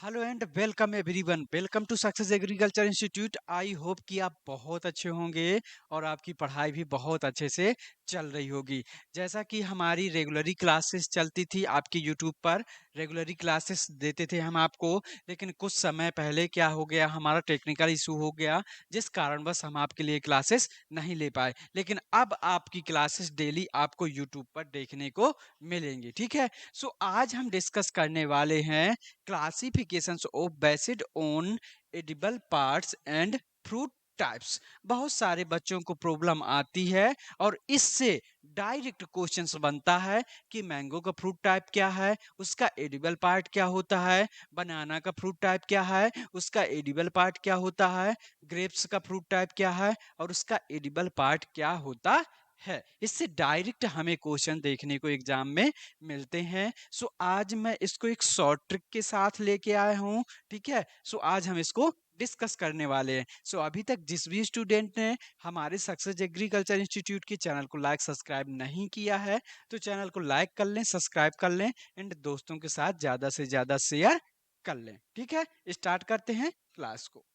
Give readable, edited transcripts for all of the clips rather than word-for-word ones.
Hello and welcome everyone, welcome to success agriculture institute. I hope कि आप बहुत अच्छे होंगे और आपकी पढ़ाई भी बहुत अच्छे से चल रही होगी। जैसा कि हमारी रेगुलरी क्लासेस चलती थी आपकी यूट्यूब पर, रेगुलरी क्लासेस देते थे हम आपको। लेकिन कुछ समय पहले क्या हो गया, हमारा टेक्निकल इशू हो गया, जिस कारणवश हम आपके लिए क्लासेस नहीं ले पाए। लेकिन अब आपकी क्लासेस डेली आपको यूट्यूब पर देखने को मिलेंगी। ठीक है, सो आज हम डिस्कस करने वाले हैं classifications of based on edible parts and fruit types. बहुत सारे बच्चों को प्रॉब्लम आती है और इससे डायरेक्ट क्वेश्चंस बनता है कि मैंगो का फ्रूट टाइप क्या है, उसका एडिबल पार्ट क्या होता है, बनाना का फ्रूट टाइप क्या है, उसका एडिबल पार्ट क्या होता है, ग्रेप्स का फ्रूट टाइप क्या है और उसका एडिबल पार्ट क्या होता है। इससे डायरेक्ट हमें क्वेश्चन देखने को एग्जाम में मिलते हैं। सो आज मैं इसको एक शॉर्ट ट्रिक के साथ लेके आया हूँ। ठीक है, सो आज हम इसको डिस्कस करने वाले हैं। सो अभी तक जिस भी स्टूडेंट ने हमारे सक्सेस एग्रीकल्चर इंस्टीट्यूट के चैनल को लाइक सब्सक्राइब नहीं किया है तो चैनल को लाइक कर लें, सब्सक्राइब कर लें एंड दोस्तों के साथ ज्यादा से ज्यादा शेयर कर लें। ठीक है, स्टार्ट करते हैं क्लास को।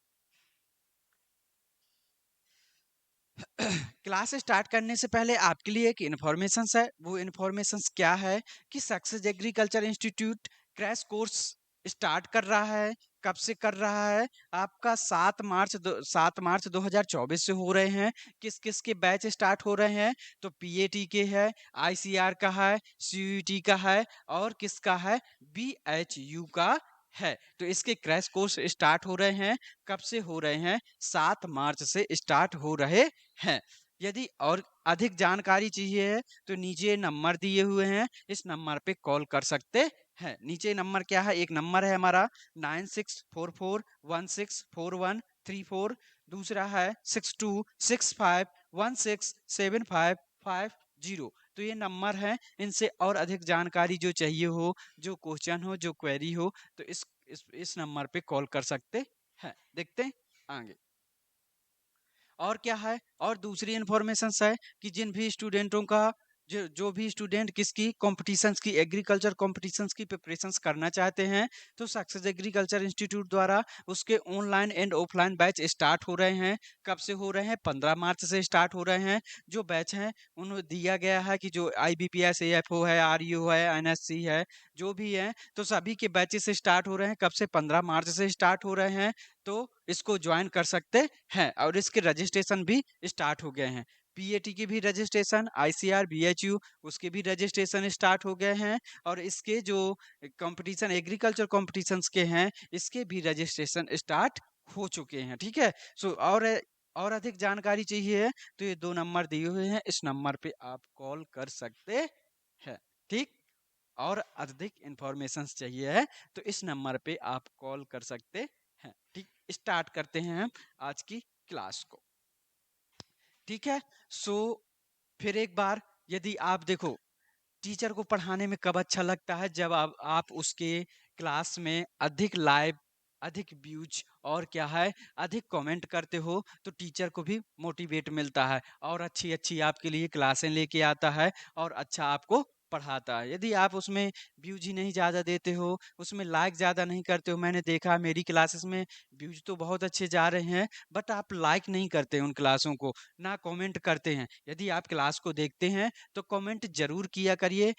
क्लास स्टार्ट करने से पहले आपके लिए एक इन्फॉर्मेशन है। वो इन्फॉर्मेशन क्या है कि success agriculture institute crash course start कर रहा है। कब से कर रहा है? आपका 7 मार्च 2024 से हो रहे हैं। किस किस के बैच स्टार्ट हो रहे हैं? तो पीएटी के है, आईसीआर का है, सीयूईटी का है और किसका है? बीएचयू का है। तो इसके क्रैश कोर्स स्टार्ट हो रहे हैं। कब से हो रहे हैं? 7 मार्च से स्टार्ट हो रहे हैं। यदि और अधिक जानकारी चाहिए तो नीचे नंबर दिए हुए हैं, इस नंबर पे कॉल कर सकते हैं। नीचे नंबर क्या है? एक नंबर है हमारा 9644164134, दूसरा है 6265167550। तो ये नंबर है। इनसे और अधिक जानकारी जो चाहिए हो, जो क्वेश्चन हो, जो क्वेरी हो, तो इस नंबर पे कॉल कर सकते हैं। देखते हैं आगे और क्या है। और दूसरी इंफॉर्मेशन है कि जिन भी स्टूडेंटों का जो भी स्टूडेंट किसकी कॉम्पिटिशन्स की, एग्रीकल्चर कॉम्पिटिशन्स की प्रिपरेशंस करना चाहते हैं तो सक्सेस एग्रीकल्चर इंस्टीट्यूट द्वारा उसके online and offline batch start हो रहे हैं। कब से हो रहे हैं? 15 मार्च से स्टार्ट हो रहे हैं। जो बैच हैं उन्हें दिया गया है कि जो IBPS AFO है, RU है, NSC है, जो भी है, तो सभी के बैचेस स्टार्ट हो रहे हैं। कब से? 15 मार्च से स्टार्ट हो रहे हैं। तो इसको ज्वाइन कर सकते हैं और इसके रजिस्ट्रेशन भी स्टार्ट हो गए हैं। पीएटी की भी रजिस्ट्रेशन, आईसीआर, बीएचयू, उसके भी रजिस्ट्रेशन स्टार्ट हो गए हैं। और इसके जो कंपटीशन, एग्रीकल्चर कॉम्पिटिशन्स के हैं, इसके भी रजिस्ट्रेशन स्टार्ट हो चुके हैं। ठीक है, सो और अधिक जानकारी चाहिए तो ये दो नंबर दिए हुए हैं, इस नंबर पे आप कॉल कर सकते हैं। ठीक, और अधिक इंफॉर्मेशन चाहिए है तो इस नंबर पे आप कॉल कर सकते हैं। ठीक, स्टार्ट करते हैं हम आज की क्लास को। ठीक है, सो फिर एक बार, यदि आप देखो, टीचर को पढ़ाने में कब अच्छा लगता है? जब आप उसके क्लास में अधिक लाइव, अधिक व्यूज और क्या है, अधिक कमेंट करते हो तो टीचर को भी मोटिवेट मिलता है और अच्छी अच्छी आपके लिए क्लासें लेके आता है और अच्छा आपको पढ़ाता है। यदि आप उसमें व्यूज ही नहीं ज़्यादा देते हो, उसमें लाइक ज़्यादा नहीं करते हो, मैंने देखा मेरी क्लासेस में व्यूज तो बहुत अच्छे जा रहे हैं बट आप लाइक नहीं करते उन क्लासों को, ना कमेंट करते हैं। यदि आप क्लास को देखते हैं तो कमेंट जरूर किया करिए,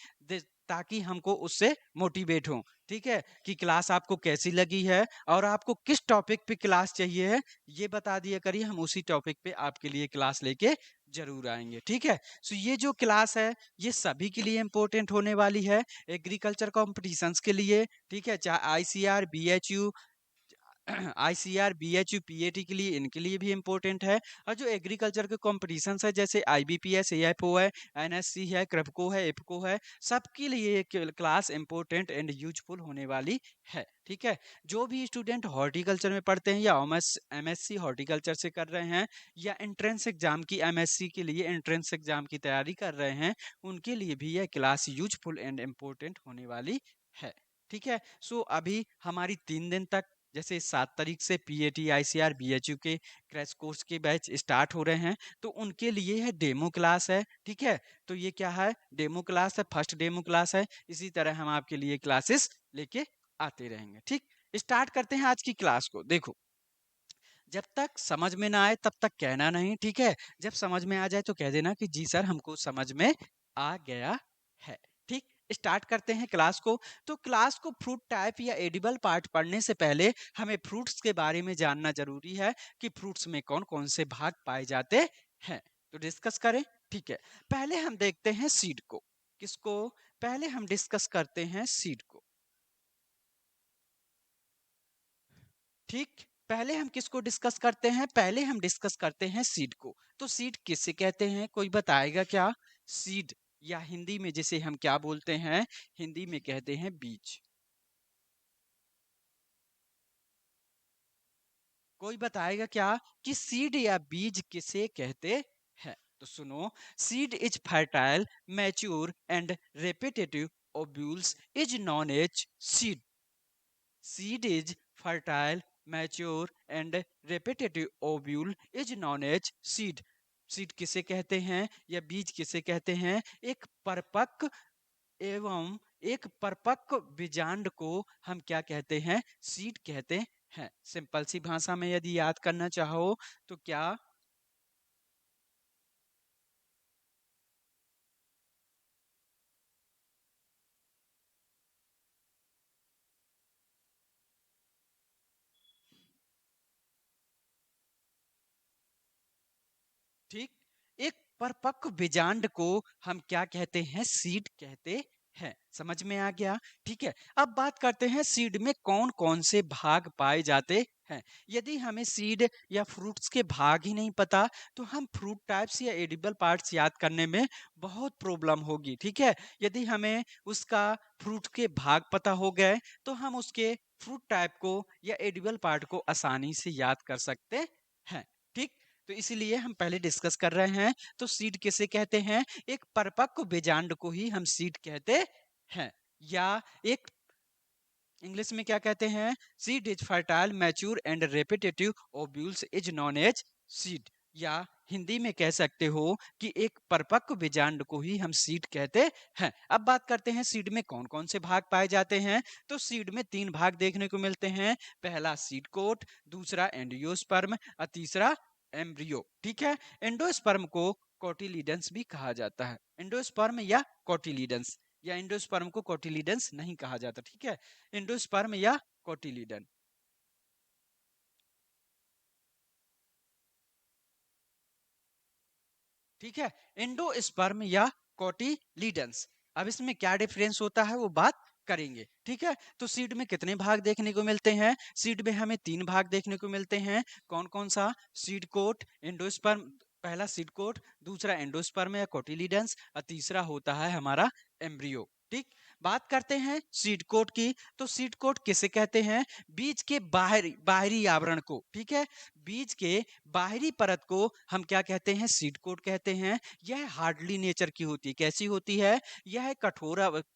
ताकि हमको उससे मोटिवेट हो। ठीक है, कि क्लास आपको कैसी लगी है और आपको किस टॉपिक पे क्लास चाहिए है, ये बता दिया करिए, हम उसी टॉपिक पे आपके लिए क्लास लेके जरूर आएंगे। ठीक है, सो ये जो क्लास है ये सभी के लिए इंपॉर्टेंट होने वाली है, एग्रीकल्चर कॉम्पिटिशन्स के लिए। ठीक है, चाहे ICR, BHU, ICR, BHU, PAT के लिए, इनके लिए भी इम्पोर्टेंट है। और जो एग्रीकल्चर के कॉम्पिटिशन्स है जैसे आईबीपीएस, एएफओ है, एनएससी है, क्रेपको है, इफको है, सबके लिए ये क्लास इंपॉर्टेंट एंड यूजफुल होने वाली है। ठीक है, जो भी स्टूडेंट हॉर्टिकल्चर में पढ़ते हैं या एमएससी हॉर्टिकल्चर से कर रहे हैं या एंट्रेंस एग्जाम की, एमएससी के लिए एंट्रेंस एग्जाम की तैयारी कर रहे हैं, उनके लिए भी यह क्लास यूजफुल एंड इम्पोर्टेंट होने वाली है। ठीक है, सो अभी हमारी 3 दिन तक, जैसे 7 तारीख से पीएटी, आईसीआर, बीएचयू के क्रैश कोर्स के बैच स्टार्ट हो रहे हैं तो उनके लिए है डेमो क्लास है। ठीक है, तो ये क्या है? डेमो क्लास है, फर्स्ट डेमो क्लास है। इसी तरह हम आपके लिए क्लासेस लेके आते रहेंगे। ठीक, स्टार्ट करते हैं आज की क्लास को। देखो, जब तक समझ में ना आए तब तक कहना नहीं, ठीक है? जब समझ में आ जाए तो कह देना कि जी सर हमको समझ में आ गया है। ठीक, स्टार्ट करते हैं क्लास को। तो क्लास को फ्रूट टाइप या एडिबल पार्ट पढ़ने से पहले हमें फ्रूट्स के बारे में जानना जरूरी है कि फ्रूट्स में कौन कौन से भाग पाए जाते हैं। तो डिस्कस करें, ठीक है? पहले हम देखते हैं सीड को। किसको? पहले हम डिस्कस करते हैं सीड को। ठीक, पहले हम किसको डिस्कस करते हैं? पहले हम डिस्कस करते हैं सीड को। तो सीड किसे कहते हैं, कोई बताएगा क्या? सीड या हिंदी में जिसे हम क्या बोलते हैं? हिंदी में कहते हैं बीज। कोई बताएगा क्या कि सीड या बीज किसे कहते हैं? तो सुनो, seed is fertile, mature and repetitive ovules is known as seed. Seed is fertile, mature and repetitive ovule is known as seed. Seed किसे कहते हैं या बीज किसे कहते हैं? एक परिपक्व एवं एक परिपक्व बीजांड को हम क्या कहते हैं? सीड कहते हैं। सिंपल सी भाषा में यदि याद करना चाहो तो क्या? ठीक, एक परिपक्व बीजांड को हम क्या कहते हैं? सीड कहते हैं। समझ में आ गया? ठीक है, अब बात करते हैं सीड में कौन कौन से भाग पाए जाते हैं। यदि हमें सीड या फ्रूट्स के भाग ही नहीं पता तो हम फ्रूट टाइप्स या एडिबल पार्ट्स याद करने में बहुत प्रॉब्लम होगी। ठीक है, यदि हमें उसका फ्रूट के भाग पता हो गए तो हम उसके फ्रूट टाइप को या एडिबल पार्ट को आसानी से याद कर सकते हैं। ठीक, तो इसीलिए हम पहले डिस्कस कर रहे हैं। तो सीड किसे कहते हैं? एक परिपक्व बीजांड को ही हम सीड कहते हैं। या एक इंग्लिश में क्या कहते हैं? Seed is fertile, mature and repetitive ovules is known as seed. या हिंदी में कह सकते हो कि एक परिपक्व बीजांड को ही हम सीड कहते हैं। अब बात करते हैं सीड में कौन कौन से भाग पाए जाते हैं। तो सीड में तीन भाग देखने को मिलते हैं। पहला सीड कोट, दूसरा एंडियोस्पर्म और तीसरा एम्ब्रियो। ठीक है, एंडोस्पर्म को कोटिलीडंस भी कहा जाता है। एंडोस्पर्म या कोटिलीडंस, या एंडोस्पर्म को कोटिलीडंस नहीं कहा जाता। ठीक है, एंडोस्पर्म या कोटिलीडन। ठीक है, एंडोस्पर्म या कोटिलीडंस। अब इसमें क्या डिफरेंस होता है वो बात करेंगे। ठीक है, तो सीड में कितने भाग देखने को मिलते हैं? सीड में हमें तीन भाग देखने को मिलते हैं। कौन कौन सा? सीड कोट, एंडोस्पर्म, पहला सीड कोट, दूसरा एंडोस्पर्म या कोटिलीडंस और तीसरा होता है हमारा एम्ब्रियो। ठीक, बात करते हैं सीड कोट की। तो सीड कोट किसे कहते हैं? बीज के बाहरी बाहरी आवरण को। ठीक है, बीज के बाहरी परत को हम क्या कहते हैं? सीड कोट कहते हैं। यह हार्डली नेचर की होती है। कैसी होती है? यह कठोर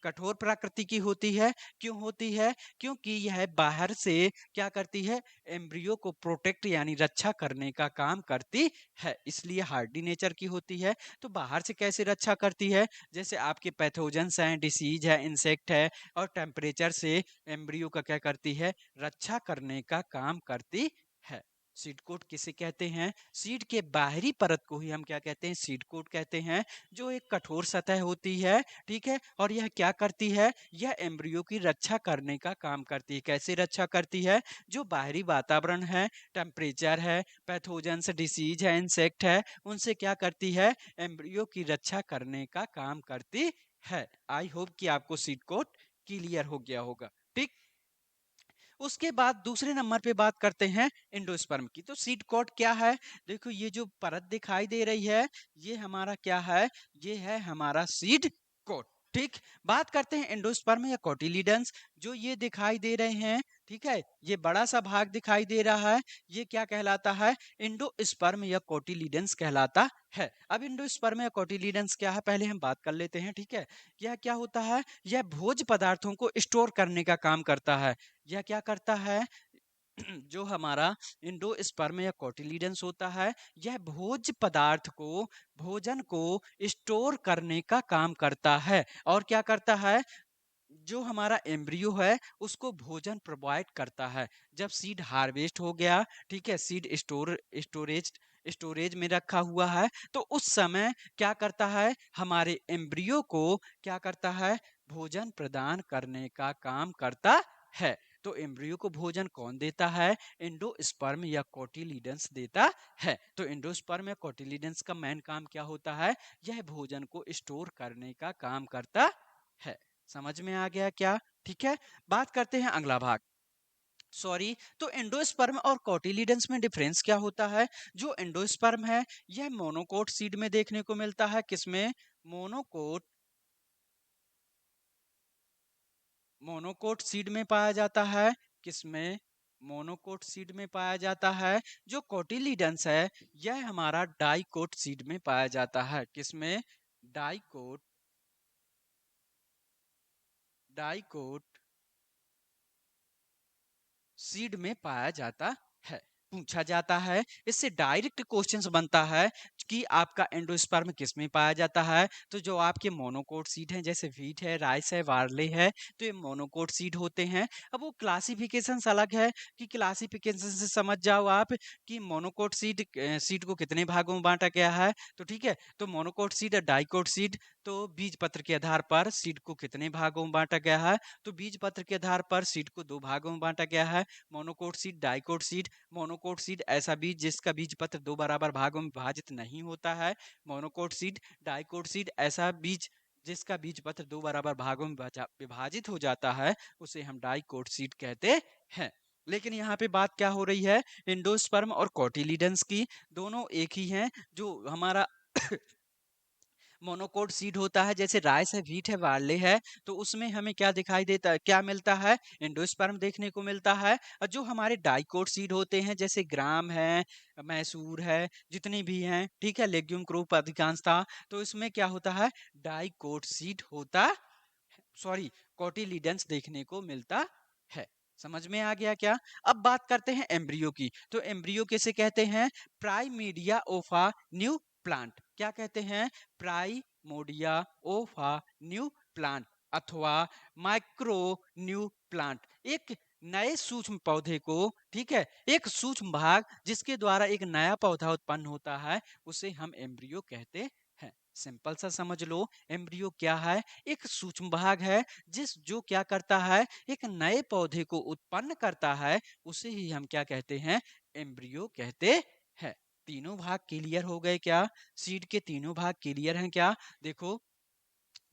कठोर प्रकृति की होती है। क्यों होती है? क्योंकि यह बाहर से क्या करती है? एम्ब्रियो को प्रोटेक्ट यानी रक्षा करने का काम करती है, इसलिए हार्डी नेचर की होती है। तो बाहर से कैसे रक्षा करती है? जैसे आपके पैथोजेंस हैं, डिसीज है, इंसेक्ट है, और टेम्परेचर से एम्ब्रियो का क्या करती है? रक्षा करने का काम करती है। सीड कोट किसे कहते हैं? सीड के बाहरी परत को ही हम क्या कहते हैं? सीड कोट कहते हैं, जो एक कठोर सतह होती है। ठीक है, और यह क्या करती है? यह एम्ब्रियो की रक्षा करने का काम करती है। कैसे रक्षा करती है? जो बाहरी वातावरण है, टेम्परेचर है, पैथोजेंस, डिसीज है, इंसेक्ट है, उनसे क्या करती है? एम्ब्रियो की रक्षा करने का काम करती है। आई होप कि आपको सीड कोट क्लियर हो गया होगा। ठीक, उसके बाद दूसरे नंबर पे बात करते हैं एंडोस्पर्म की। तो सीड कोट क्या है? देखो, ये जो परत दिखाई दे रही है ये हमारा क्या है? ये है हमारा सीड कोट। ठीक, बात करते हैं एंडोस्पर्म या कोटिलीडंस। जो ये दिखाई दे रहे हैं, ठीक है, ये बड़ा सा भाग दिखाई दे रहा है, ये क्या कहलाता है? एंडोस्पर्म या कोटिलीडंस कहलाता है। अब एंडोस्पर्म या कोटिलीडंस क्या है पहले हम बात कर लेते हैं। ठीक है, यह क्या होता है? यह भोज्य पदार्थों को स्टोर करने का काम करता है। यह क्या करता है? जो हमारा एंडोस्पर्म या कोटिलीडंस होता है, यह भोज्य पदार्थ को, भोजन को स्टोर करने का काम करता है। और क्या करता है? जो हमारा एम्ब्रियो है उसको भोजन प्रोवाइड करता है। जब सीड हार्वेस्ट हो गया, ठीक है, सीड स्टोरेज स्टोरेज में रखा हुआ है, तो उस समय क्या करता है, हमारे एम्ब्रियो को क्या करता है, भोजन प्रदान करने का काम करता है। तो एम्ब्रियो को भोजन कौन देता है, एंडोस्पर्म या कोटिलीडंस देता है। तो एंडोस्पर्म या कोटिलीडंस का मेन काम क्या होता है, यह भोजन को स्टोर करने का काम करता है। समझ में आ गया क्या? ठीक है, बात करते हैं अगला भाग। सॉरी, तो एंडोस्पर्म और कोटिलीडंस में डिफरेंस क्या होता है? जो एंडोस्पर्म है यह मोनोकोट सीड में देखने को मिलता है। किसमें? मोनोकोट मोनोकोट सीड में पाया जाता है। किसमें? मोनोकोट सीड में पाया जाता है। जो कोटिलीडंस है यह हमारा डाइकोट सीड में पाया जाता है। किसमें? डाइकोट डाइकोट सीड में पाया जाता है। पूछा जाता है, इससे डायरेक्ट क्वेश्चंस बनता है कि आपका एंडोस्पर्म किस में पाया जाता है। तो जो आपके मोनोकोट सीड हैं, जैसे व्हीट है, राइस है, बार्ले है, तो ये मोनोकोट सीड होते हैं। अब वो क्लासिफिकेशन अलग है, कि क्लासिफिकेशन से समझ जाओ आप कि मोनोकोट सीड सीड को कितने भागों में बांटा गया है। तो ठीक है, तो मोनोकोट सीड और डाइकोट सीड, तो बीज पत्र के आधार पर सीड को कितने भागों में बांटा गया है। तो बीज पत्र के आधार पर सीड को दो भागों में बांटा गया है, monocot seed, dicot seed. Monocot seed ऐसा बीज जिसका बीज पत्र दो बराबर भागों में विभाजित नहीं होता है, मोनोकोट सीड। डाइकोट सीड ऐसा बीज जिसका बीज पत्र दो बराबर भागों में विभाजित हो जाता है, उसे हम डाइकोट सीड कहते हैं। लेकिन यहाँ पे बात क्या हो रही है, एंडोस्पर्म और कोटिलीडंस की, दोनों एक ही हैं। जो हमारा मोनोकोट सीड होता है, जैसे राइस है, व्हीट है, बार्ले है, तो उसमें हमें क्या दिखाई देता है, क्या मिलता है, एंडोस्पर्म देखने को मिलता है। और जो हमारे डाइकोट सीड होते हैं, जैसे ग्राम है, मैसूर है, जितनी भी हैं, ठीक है, लेग्यूम क्रॉप अधिकांशतः, तो इसमें क्या होता है, डाइकोट सीड होता, सॉरी, कोटिलीडंस देखने को मिलता है। समझ में आ गया क्या? अब बात करते हैं एम्ब्रियो की। तो एम्ब्रियो किसे कहते हैं? प्राइमीडिया ऑफ अ न्यू प्लांट। क्या कहते हैं? Primordia of a new plant, अथवा माइक्रो न्यू प्लांट। एक नए सूक्ष्म पौधे को, ठीक है, एक सूक्ष्म भाग जिसके द्वारा एक नया पौधा उत्पन्न होता है, उसे हम एम्ब्रियो कहते हैं। सिंपल सा समझ लो, एम्ब्रियो क्या है? एक सूक्ष्म भाग है जिस जो क्या करता है, एक नए पौधे को उत्पन्न करता है, उसे ही हम क्या कहते हैं, एम्ब्रियो कहते हैं। तीनों भाग क्लियर हो गए क्या? सीड के तीनों भाग क्लियर हैं क्या? देखो,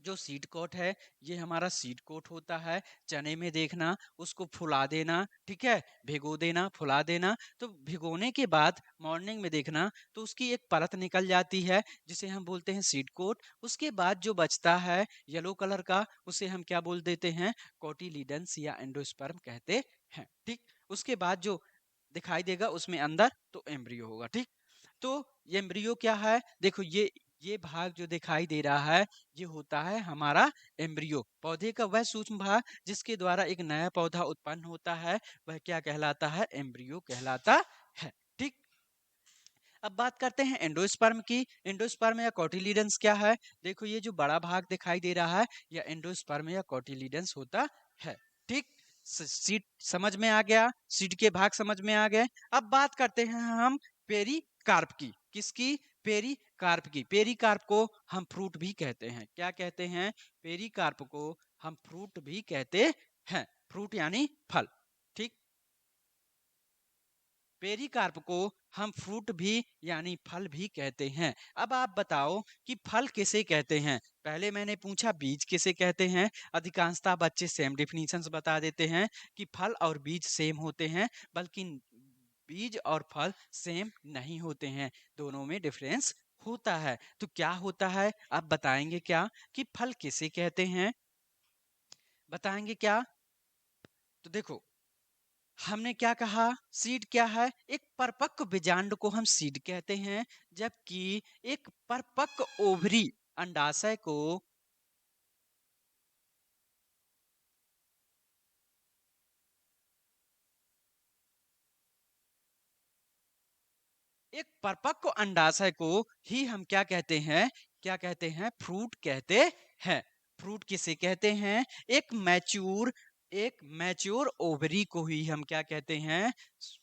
जो सीड कोट है ये हमारा सीड कोट होता है। चने में देखना, उसको फुला देना, ठीक है, भिगो देना, फुला देना। तो भिगोने के बाद मॉर्निंग में देखना तो उसकी एक परत निकल जाती है, जिसे हम बोलते हैं सीड कोट। उसके बाद जो बचता है येलो कलर का, उसे हम क्या बोल देते हैं, कोटिलीडंस या एंडोस्पर्म कहते हैं। ठीक, उसके बाद जो दिखाई देगा उसमें अंदर तो एम्ब्रियो होगा। ठीक, तो ये एम्ब्रियो क्या है, देखो ये भाग जो दिखाई दे रहा है, ये होता है हमारा एम्ब्रियो, पौधे का वह सूक्ष्म भाग जिसके द्वारा एक नया पौधा उत्पन्न होता है, वह क्या कहलाता है, एम्ब्रियो कहलाता है। ठीक, अब बात करते हैं एंडोस्पर्म की। एंडोस्पर्म या कोटिलीडंस क्या है? देखो, ये जो बड़ा भाग दिखाई दे रहा है, यह एंडोस्पर्म या कोटिलीडंस होता है। ठीक, सीड समझ में आ गया, सीड के भाग समझ में आ गए। अब बात करते हैं हम पेरिकार्प की। किसकी? पेरिकार्प की। पेरिकार्प को हम फ्रूट भी कहते हैं। क्या कहते हैं? पेरिकार्प को हम फ्रूट भी कहते हैं। फ्रूट यानी फल। ठीक, पेरिकार्प को हम फ्रूट भी यानी फल भी कहते हैं। अब आप बताओ कि फल किसे कहते हैं? पहले मैंने पूछा बीज किसे कहते हैं, अधिकांशतः बच्चे सेम डिफिनीशंस बता देते हैं कि फल और बीज सेम होते हैं, बल्कि बीज और फल सेम नहीं होते हैं, दोनों में डिफरेंस होता है। तो क्या होता है, आप बताएंगे क्या कि फल किसे कहते हैं? बताएंगे क्या? तो देखो, हमने क्या कहा, सीड क्या है, एक परिपक्व बीजांड को हम सीड कहते हैं, जबकि एक परिपक्व ओवरी, अंडाशय को, एक परिपक्व अंडाशय को ही हम क्या कहते हैं, क्या कहते हैं, फ्रूट कहते हैं। फ्रूट किसे कहते हैं? एक मैच्योर ओवरी को ही हम क्या कहते हैं?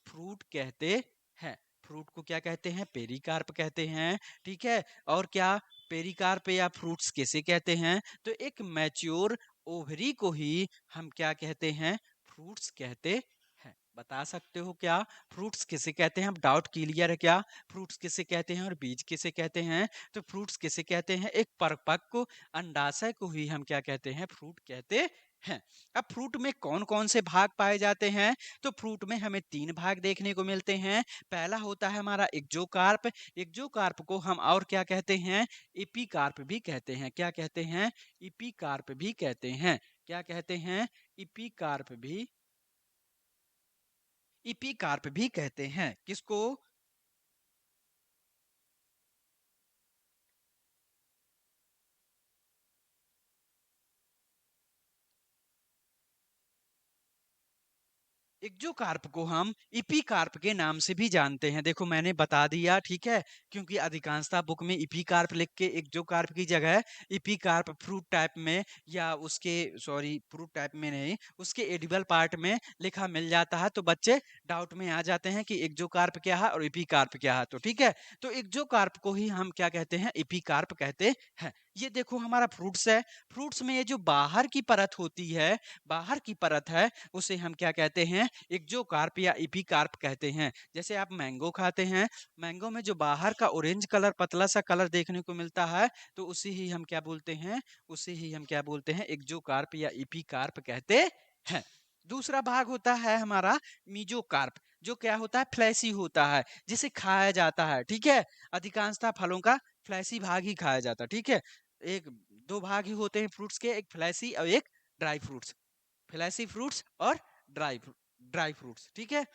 फ्रूट कहते हैं। फ्रूट को क्या कहते हैं? पेरिकार्प कहते हैं। ठीक है, और क्या पेरिकार्प या फ्रूट्स किसे कहते हैं? तो एक मैच्योर ओवरी को ही हम क्या कहते हैं? फ्रूट्स कहते हैं। बता सकते हो क्या फ्रूट्स किसे कहते हैं? अब डाउट क्लियर है क्या? फ्रूट्स किसे कहते हैं और बीज किसे कहते हैं? तो फ्रूट्स किसे कहते हैं? एक परिपक्व अंडाशय को ही हम क्या कहते हैं? फ्रूट कहते हैं। अब फ्रूट में कौन कौन से भाग पाए जाते हैं? तो फ्रूट में हमें तीन भाग देखने को मिलते हैं। पहला होता है हमारा एक्जोकार्प। एक्जोकार्प को हम और क्या कहते हैं? इपीकार्प भी कहते हैं। क्या कहते हैं? इपीकार्प भी कहते हैं। क्या कहते हैं? इपीकार्प भी इपीकार्प भी कहते हैं। किसको? एक्जोकार्प को हम इपीकार्प के नाम से भी जानते हैं। देखो मैंने बता दिया, ठीक है, क्योंकि अधिकांशतः बुक में इपीकार्प लिख के एक्जोकार्प की जगह इपीकार्प फ्रूट टाइप में या उसके सॉरी फ्रूट टाइप में नहीं, उसके एडिबल पार्ट में लिखा मिल जाता है, तो बच्चे डाउट में आ जाते हैं कि एक्जोकार्प क्या है और इपीकार्प क्या है। तो ठीक है, तो एक्जोकार्प को ही हम क्या कहते हैं? इपीकार्प कहते हैं। ये देखो हमारा फ्रूट्स है। फ्रूट्स में ये जो बाहर की परत होती है, बाहर की परत है, उसे हम क्या कहते हैं? एक्जोकार्प या इपीकार्प कहते हैं। जैसे आप मैंगो खाते हैं, मैंगो में जो बाहर का ऑरेंज कलर, पतला सा कलर देखने को मिलता है, तो उसे ही हम क्या बोलते हैं? उसे ही हम क्या बोलते हैं? एक्जोकार्प या इपीकार्प कहते हैं। दूसरा भाग होता है हमारा मीजोकार्प, जो क्या होता है? फ्लैशी होता है, जिसे खाया जाता है। ठीक है, अधिकांशतः फलों का फ्लैशी भाग ही खाया जाता है। ठीक है, एक दो भाग ही होते हैं फ्रूट्स के, एक फ्लैशी और एक ड्राई फ्रूट्स। फ्लैशी फ्रूट्स और ड्राई ड्राई फ्रूट्स। ठीक है,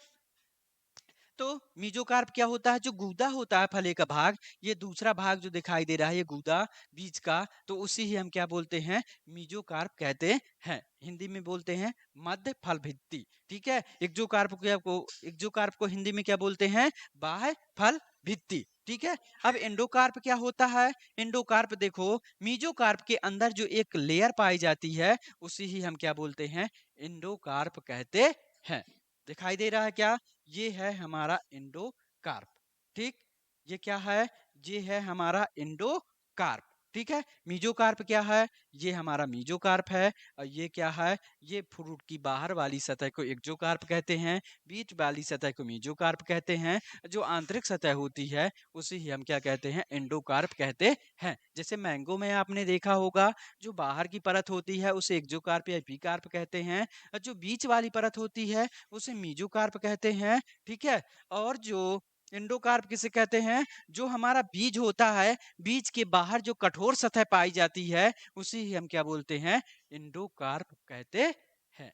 तो मीजोकार्प क्या होता है? जो गूदा होता है फले का भाग, ये दूसरा भाग जो दिखाई दे रहा है, ये गूदा बीज का, तो उसी ही हम क्या बोलते हैं? मीजोकार्प कहते हैं। हिंदी में बोलते हैं मध्य फल भित्ति। ठीक है, एक्जोकार्प को हिंदी में क्या बोलते हैं? बाह्य फल भित्ति। ठीक है, अब एंडोकार्प क्या होता है? एंडोकार्प देखो, मीजोकार्प के अंदर जो एक लेयर पाई जाती है, उसी ही हम क्या बोलते हैं? एंडोकार्प कहते हैं। दिखाई दे रहा है क्या? ये है हमारा इंडोकार्प। ठीक, ये क्या है? ये है हमारा इंडोकार्प। ठीक है, मीजोकार्प क्या है? ये हमारा मीजोकार्प है। और ये क्या है? ये फ्रूट की बाहर वाली सतह को एक्जोकार्प कहते हैं, बीच वाली सतह को मीजोकार्प कहते हैं, जो आंतरिक सतह होती है उसे ही हम क्या कहते हैं? एंडोकार्प कहते हैं। जैसे मैंगो में आपने देखा होगा, जो बाहर की परत होती है उसे एक्जोकार्प या एपीकार्प कहते हैं, और जो बीच वाली परत होती है उसे मीजोकार्प कहते हैं। ठीक है, और जो एंडोकार्प किसे कहते हैं? जो हमारा बीज होता है, बीज के बाहर जो कठोर सतह पाई जाती है, उसे ही हम क्या बोलते हैं? एंडोकार्प कहते हैं।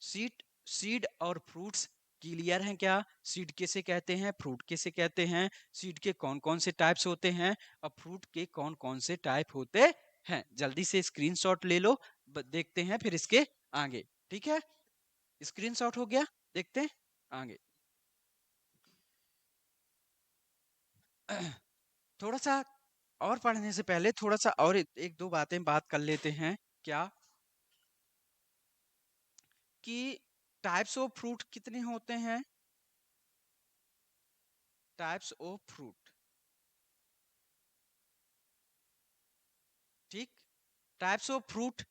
सीड सीड और फ्रूट्स क्लियर हैं क्या? सीड किसे कहते हैं? फ्रूट किसे कहते हैं? सीड के कौन कौन से टाइप्स होते हैं और फ्रूट के कौन कौन से टाइप होते हैं? जल्दी से स्क्रीनशॉट ले लो, देखते हैं फिर इसके आगे। ठीक है, स्क्रीनशॉट हो गया, देखते हैं आगे। थोड़ा सा और पढ़ने से पहले थोड़ा सा और एक दो बातें बात कर लेते हैं। क्या? कि टाइप्स ऑफ फ्रूट कितने होते हैं? टाइप्स ऑफ फ्रूट, ठीक, टाइप्स ऑफ फ्रूट,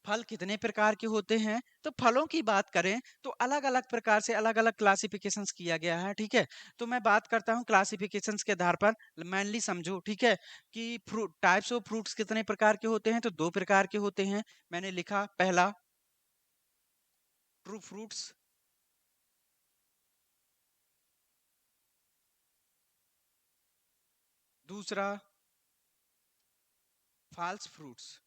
फल कितने प्रकार के होते हैं? तो फलों की बात करें तो अलग अलग प्रकार से अलग अलग क्लासिफिकेशंस किया गया है। ठीक है, तो मैं बात करता हूँ क्लासिफिकेशंस के आधार पर, मेनली समझो। ठीक है, कि फ्रूट टाइप्स ऑफ फ्रूट्स कितने प्रकार के होते हैं? तो दो प्रकार के होते हैं। मैंने लिखा, पहला ट्रू फ्रूट्स, दूसरा फॉल्स फ्रूट्स।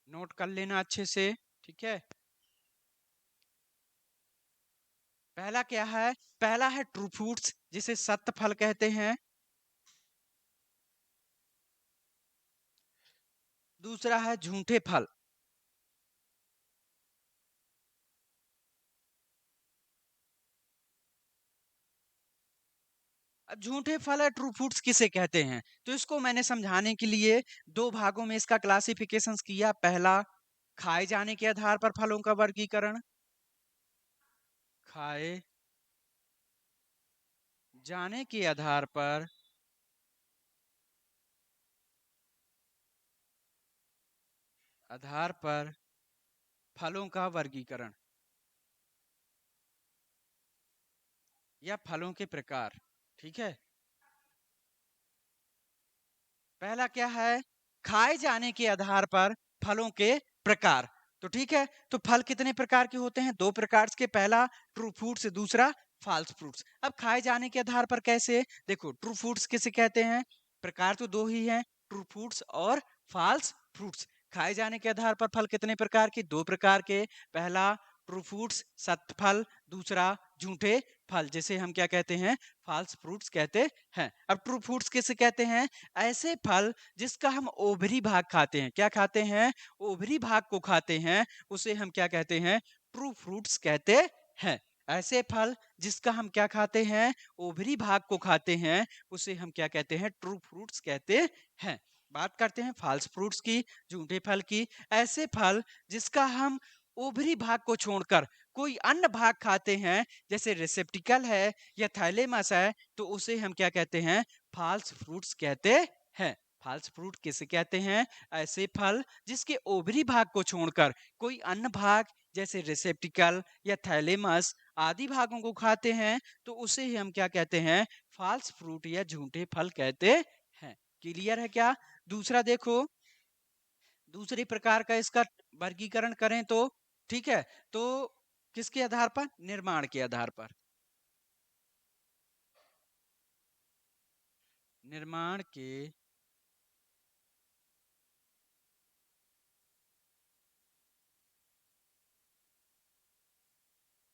नोट कर लेना अच्छे से। ठीक है, पहला क्या है? पहला है ट्रू फ्रूट्स, जिसे सत्य फल कहते हैं। दूसरा है झूठे फल। अब अब झूठे फल है ट्रू फ्रूट्स किसे कहते हैं, तो इसको मैंने समझाने के लिए दो भागों में इसका क्लासिफिकेशन किया। पहला, खाए जाने के आधार पर फलों का वर्गीकरण, खाए जाने के आधार पर फलों का वर्गीकरण या फलों के प्रकार। ठीक है, पहला क्या है, खाए जाने के आधार पर फलों के प्रकार। तो ठीक है, तो फल कितने प्रकार के होते हैं, दो प्रकार के, पहला ट्रू फ्रूट्स, दूसरा फॉल्स फ्रूट्स। अब खाए जाने के आधार पर कैसे, देखो ट्रू फ्रूट्स किसे कहते हैं, प्रकार तो दो ही हैं, ट्रू फ्रूट्स और फॉल्स फ्रूट्स। खाए जाने के आधार पर फल कितने प्रकार के, दो प्रकार के, पहला ट्रू फ्रूट्स सत्य फल, दूसरा झूठे फल, जिसे हम क्या कहते हैं, फॉल्स फ्रूट्स कहते हैं। अब ट्रू फ्रूट्स किसे कहते हैं, ऐसे फल जिसका हम ओभरी भाग खाते हैं, क्या खाते हैं, ओभरी भाग को खाते हैं, उसे हम क्या कहते हैं, ट्रू फ्रूट्स कहते हैं। ऐसे फल जिसका हम क्या खाते हैं, ओभरी भाग को खाते हैं, उसे हम क्या कहते हैं, ट्रू फ्रूट्स कहते हैं। बात करते हैं फॉल्स फ्रूट्स की, झूठे फल की। ऐसे फल जिसका हम ओभरी भाग को छोड़कर कोई अन्य भाग खाते हैं, जैसे रिसेप्टिकल है या थैलेमस है, तो उसे हम क्या कहते हैं, फॉल्स फ्रूट्स कहते हैं। फॉल्स फ्रूट किसे कहते हैं, ऐसे फल जिसके ओभरी भाग को छोड़कर कोई अन्य भाग, जैसे रिसेप्टिकल या थैलेमस आदि भागों को खाते हैं, तो उसे ही हम क्या कहते हैं, फॉल्स फ्रूट या झूठे फल कहते हैं। क्लियर है क्या। दूसरा देखो, दूसरे प्रकार का इसका वर्गीकरण करें तो, ठीक है, तो किसके आधार पर, निर्माण के आधार पर, निर्माण के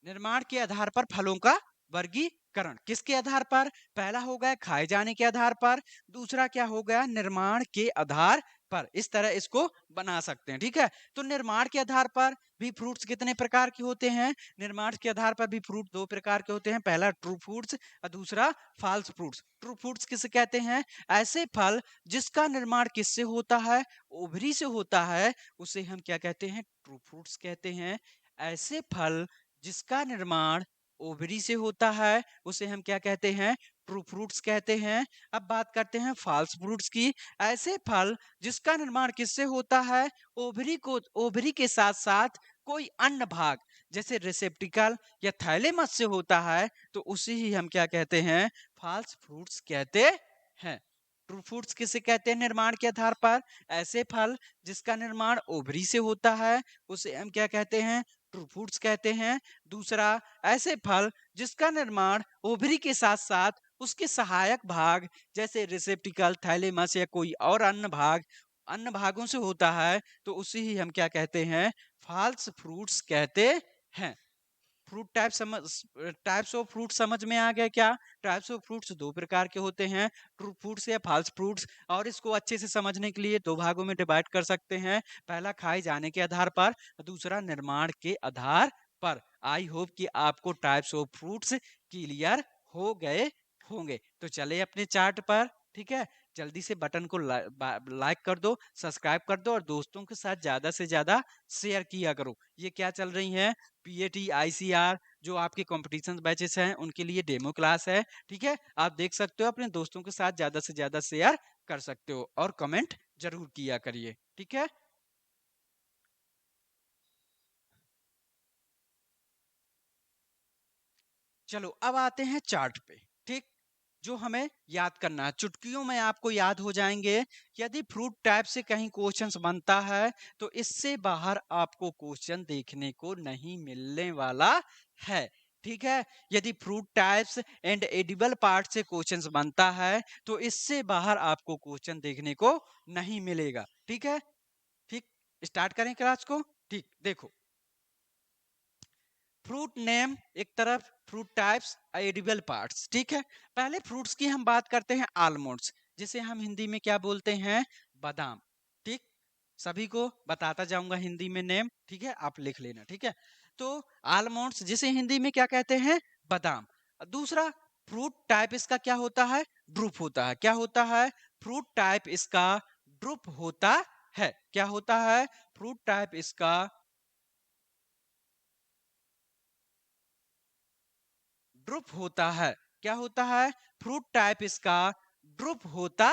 निर्माण के आधार पर फलों का वर्गीकरण, किसके आधार पर, पहला हो गया खाए जाने के आधार पर, दूसरा क्या हो गया, निर्माण के आधार पर। इस तरह इसको बना सकते हैं। ठीक है, तो निर्माण के आधार पर भी फ्रूट्स कितने प्रकार के होते हैं, निर्माण के आधार पर भी फ्रूट दो प्रकार के होते हैं, पहला ट्रू फ्रूट्स और दूसरा फॉल्स फ्रूट्स। ट्रू फ्रूट्स किसे कहते हैं, ऐसे फल जिसका निर्माण किससे होता है, ओवरी से होता है, उसे हम क्या कहते हैं, ट्रू फ्रूट्स कहते हैं। ऐसे फल जिसका निर्माण ओवरी से होता है, उसे हम क्या कहते हैं, ट्रू फ्रूट्स कहते हैं। अब बात करते हैं फॉल्स फ्रूट्स की। ऐसे फल जिसका निर्माण किससे होता है, ओवरी के साथ साथ कोई अन्य भाग, जैसे रिसेप्टिकल या थैलेमस से होता है, तो उसे ही हम क्या कहते हैं, फॉल्स फ्रूट्स कहते हैं। ट्रू फ्रूट्स किसे कहते हैं, निर्माण के आधार पर, ऐसे फल जिसका निर्माण ओवरी से होता है, उसे हम क्या कहते हैं, ट्रू फ्रूट्स कहते हैं। दूसरा, ऐसे फल जिसका निर्माण ओवरी के साथ साथ उसके सहायक भाग, जैसे रिसेप्टिकल, थैलेमस या कोई और अन्य भागों से होता है, तो उसे ही हम क्या कहते हैं, फॉल्स फ्रूट्स कहते हैं। फ्रूट टाइप्स ऑफ फ्रूट समझ में आ गया क्या। टाइप्स ऑफ फ्रूट्स दो प्रकार के होते हैं, ट्रू फ्रूट्स या फॉल्स फ्रूट्स। और इसको अच्छे से समझने के लिए दो भागों में डिवाइड कर सकते हैं, पहला खाए जाने के आधार पर, दूसरा निर्माण के आधार पर। आई होप कि आपको टाइप्स ऑफ फ्रूट्स क्लियर हो गए होंगे। तो चले अपने चार्ट पर, ठीक है, जल्दी से बटन को लाइक कर दो, सब्सक्राइब कर दो और दोस्तों के साथ ज्यादा से ज्यादा शेयर किया करो। ये क्या चल रही है, पीएटी आईसीआर, जो आपके कंपटीशन बैचेस हैं उनके लिए डेमो क्लास है। ठीक है, आप देख सकते हो, अपने दोस्तों के साथ ज्यादा से ज्यादा शेयर कर सकते हो और कमेंट जरूर किया करिए। ठीक है, चलो अब आते हैं चार्ट पे। ठीक, जो हमें याद करना है, चुटकियों में आपको याद हो जाएंगे। यदि फ्रूट टाइप से कहीं क्वेश्चंस बनता है, तो इससे बाहर आपको क्वेश्चन देखने को नहीं मिलने वाला है। ठीक है, यदि fruit types and edible part से क्वेश्चंस बनता है, तो इससे बाहर आपको क्वेश्चन देखने को नहीं मिलेगा। ठीक है, ठीक, स्टार्ट करें क्लास को। ठीक, देखो, फ्रूट नेम एक तरफ, फ्रूट टाइप्स, एडिबल पार्ट्स। ठीक है, पहले फ्रूट्स की हम बात करते हैं, आलमंड्स, जिसे हम हिंदी में क्या बोलते हैं, बादाम। ठीक, सभी को बताता जाऊंगा हिंदी में नेम, ठीक है, आप लिख लेना। ठीक है, तो आलमंड्स जिसे हिंदी में क्या कहते हैं, बादाम। दूसरा, फ्रूट टाइप इसका क्या होता है? ड्रूप होता है। क्या होता है? फ्रूट टाइप इसका ड्रूप होता है। क्या होता है? फ्रूट टाइप इसका ड्रुप होता है। क्या होता है? फ्रूट टाइप इसका ड्रुप होता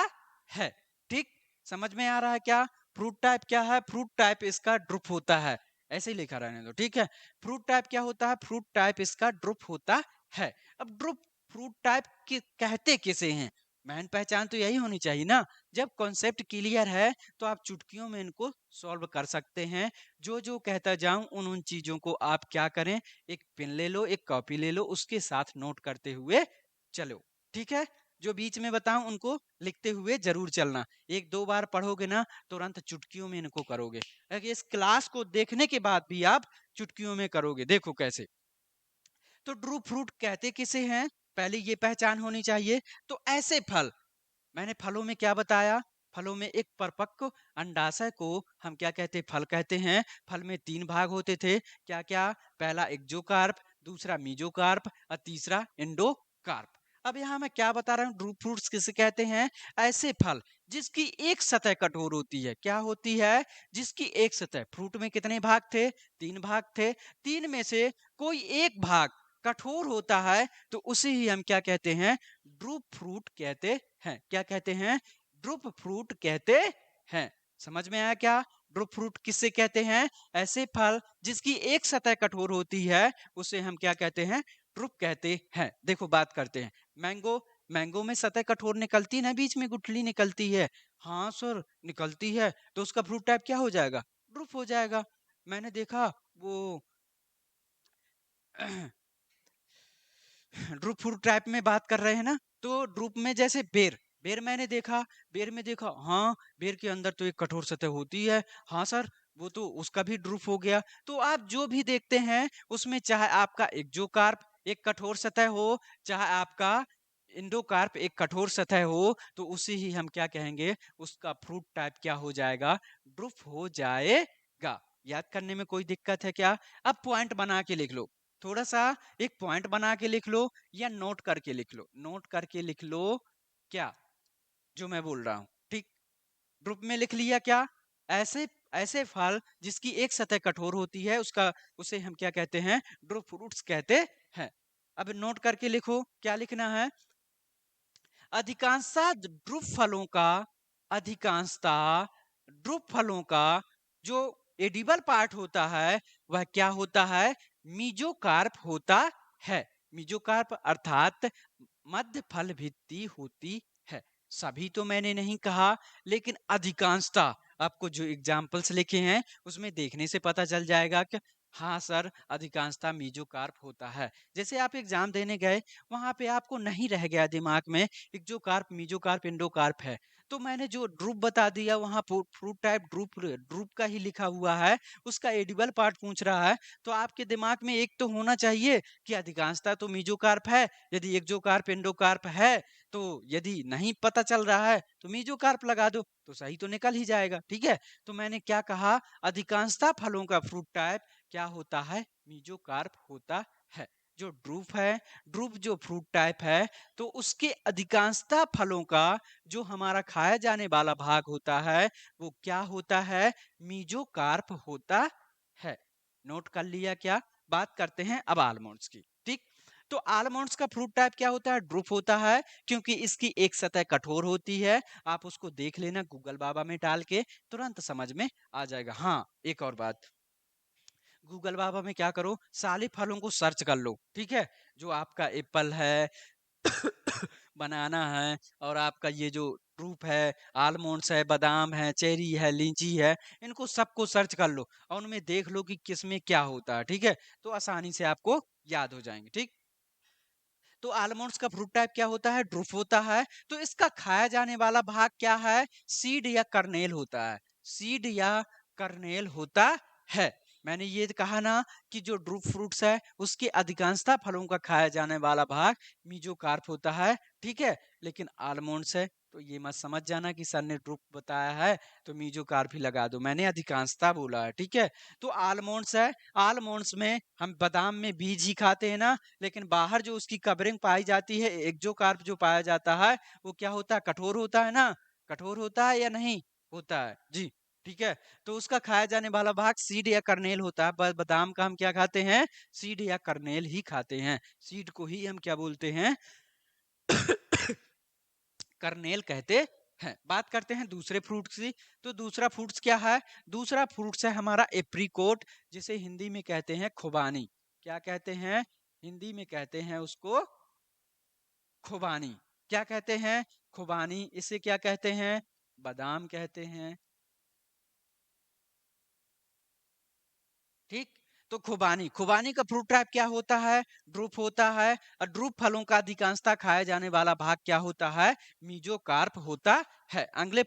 है। ठीक, समझ में आ रहा है क्या? फ्रूट टाइप क्या है? फ्रूट टाइप इसका ड्रुप होता है। ऐसे ही लिखा रहने दो, ठीक है। फ्रूट टाइप क्या होता है? फ्रूट टाइप इसका ड्रुप होता है। अब ड्रुप फ्रूट टाइप कहते किसे हैं? मैन पहचान तो यही होनी चाहिए ना। जब कॉन्सेप्ट क्लियर है तो आप चुटकियों में इनको सॉल्व कर सकते हैं। जो जो कहता जाऊं उन उन चीजों को आप क्या करें, एक पेन ले लो, एक कॉपी ले लो, उसके साथ नोट करते हुए चलो, ठीक है। जो बीच में बताऊं उनको लिखते हुए जरूर चलना। एक दो बार पढ़ोगे ना तुरंत चुटकियों में इनको करोगे। अगर इस क्लास को देखने के बाद भी आप चुटकियों में करोगे, देखो कैसे। तो ड्रू फ्रूट कहते किसे हैं, पहले ये पहचान होनी चाहिए। तो ऐसे फल, मैंने फलों में क्या बताया? फलों में एक परिपक्व अंडाशय को हम क्या कहते हैं? फल कहते हैं। फल में तीन भाग होते थे, क्या क्या? पहला एक्जोकार्प, दूसरा मीजोकार्प और तीसरा एंडोकार्प। अब यहाँ मैं क्या बता रहा हूँ, ड्रू फ्रूट्स किसे कहते हैं? ऐसे फल जिसकी एक सतह कठोर होती है। क्या होती है? जिसकी एक सतह। फ्रूट में कितने भाग थे? तीन भाग थे। तीन में से कोई एक भाग कठोर होता है तो उसे ही हम क्या कहते हैं? ड्रूप फ्रूट कहते हैं। क्या कहते हैं? ड्रूप फ्रूट कहते हैं। समझ में आया क्या? ड्रूप फ्रूट किससे कहते हैं? ऐसे फल जिसकी एक सतह कठोर होती है उसे हम क्या कहते हैं? ड्रूप कहते हैं। देखो बात करते हैं। मैंगो, मैंगो में सतह कठोर निकलती है ना, बीच में गुठली निकलती है। हाँ सर, निकलती है। तो उसका फ्रूट टाइप क्या हो जाएगा? ड्रूप हो जाएगा। मैंने देखा वो ड्रूप फ्रूट टाइप में बात कर रहे हैं ना, तो ड्रूप में जैसे बेर, बेर मैंने देखा, बेर में देखा, हाँ बेर के अंदर तो एक कठोर सतह होती है। हाँ सर, वो तो उसका भी ड्रूप हो गया। तो आप जो भी देखते हैं उसमें चाहे आपका एक्जोकार्प एक कठोर सतह हो, चाहे आपका इंडोकार्प एक कठोर सतह हो, तो उसे ही हम क्या कहेंगे? उसका फ्रूट टाइप क्या हो जाएगा? ड्रूप हो जाएगा। याद करने में कोई दिक्कत है क्या? अब पॉइंट बना के लिख लो, थोड़ा सा एक पॉइंट बना के लिख लो या नोट करके लिख लो, नोट करके लिख लो क्या जो मैं बोल रहा हूं, ठीक। ग्रुप में लिख लिया क्या? ऐसे ऐसे फल जिसकी एक सतह कठोर होती है उसका, उसे हम क्या कहते हैं? ड्रूप फ्रूट्स कहते हैं। अब नोट करके लिखो, क्या लिखना है? अधिकांशतः ड्रूप फलों का, अधिकांशतः ड्रूप फलों का जो एडिबल पार्ट होता है वह क्या होता है? मीजोकार्प होता है। मीजोकार्प अर्थात मध्य फल भित्ति होती है। सभी तो मैंने नहीं कहा, लेकिन अधिकांशतः आपको जो एग्जाम्पल्स लिखे हैं उसमें देखने से पता चल जाएगा कि हाँ सर, अधिकांशतः मीजोकार्प होता है। जैसे आप एग्जाम देने गए, वहां पे आपको नहीं रह गया दिमाग में एक्जोकार्प, मीजोकार्प, एंडोकार्प है, तो मैंने जो ड्रूप बता दिया वहां फ्रूट टाइप ड्रूप, ड्रूप का ही लिखा हुआ है, उसका एडिबल पार्ट पूछ रहा है, तो आपके दिमाग में एक तो होना चाहिए कि अधिकांशता तो मीजोकार्प है। यदि एक्जोकार्प, एंडोकार्प है, तो यदि नहीं पता चल रहा है तो मीजोकार्प लगा दो, तो सही तो निकल ही जाएगा, ठीक है। तो मैंने क्या कहा? अधिकांशता फलों का फ्रूट टाइप क्या होता है? मीजोकार्प होता है। जो ड्रूप है, ड्रूप जो फ्रूट टाइप है, तो उसके अधिकांशतः फलों का जो हमारा खाया जाने वाला भाग होता है वो क्या होता है? मीजोकार्प होता है। नोट कर लिया क्या? बात करते हैं अब आलमंड्स की, ठीक। तो आलमंड्स का फ्रूट टाइप क्या होता है? ड्रूप होता है, क्योंकि इसकी एक सतह कठोर होती है। आप उसको देख लेना गूगल बाबा में डाल के, तुरंत समझ में आ जाएगा। हाँ, एक और बात, गूगल बाबा में क्या करो, सारे फलों को सर्च कर लो, ठीक है। जो आपका एप्पल है, बनाना है, और आपका ये जो फ्रूट है, आलमंड्स है, बादाम है, चेरी है, लीची है, इनको सबको सर्च कर लो और उनमें देख लो कि किसमें क्या होता है, ठीक है। तो आसानी से आपको याद हो जाएंगे, ठीक। तो आलमंड्स का फ्रूट टाइप क्या होता है? ड्रूप होता है। तो इसका खाया जाने वाला भाग क्या है? सीड या कर्नेल होता है। सीड या कर्नेल होता है। मैंने ये कहा ना कि जो ड्रूप फ्रूट्स है उसके अधिकांशतः फलों का खाया जाने वाला भाग मीजोकार्प होता है, ठीक है। लेकिन आलमंड्स है, तो ये मत समझ जाना कि सर ने ड्रूप बताया है तो मीजोकार्प ही लगा दो, मैंने अधिकांशता बोला है, ठीक है। तो आलमोंड्स है, आलमोंड्स में हम बादाम में बीज ही खाते हैं ना, लेकिन बाहर जो उसकी कवरिंग पाई जाती है, एक्जोकार्प जो पाया जाता है, वो क्या होता है, कठोर होता है ना, कठोर होता है या नहीं होता है जी, ठीक है। तो उसका खाया जाने वाला भाग सीड या कर्नेल होता है। बादाम का हम क्या खाते हैं, सीड या कर्नेल ही खाते हैं, सीड को ही हम क्या बोलते हैं कर्नेल कहते हैं। बात करते हैं दूसरे फ्रूट्स की। तो दूसरा फ्रूट्स क्या है, दूसरा फ्रूट्स है हमारा एप्रीकोट, जिसे हिंदी में कहते हैं खुबानी। क्या कहते हैं, हिंदी में कहते हैं उसको खुबानी। क्या कहते हैं, खुबानी। इसे क्या कहते हैं, बादाम कहते हैं, ठीक। तो खुबानी, खुबानी का फ्रूट टाइप क्या होता है, ड्रूप होता है। और ड्रूप फलों का अधिकांशता खाए जाने वाला भाग क्या होता है, मीजोकार्प होता है। अगले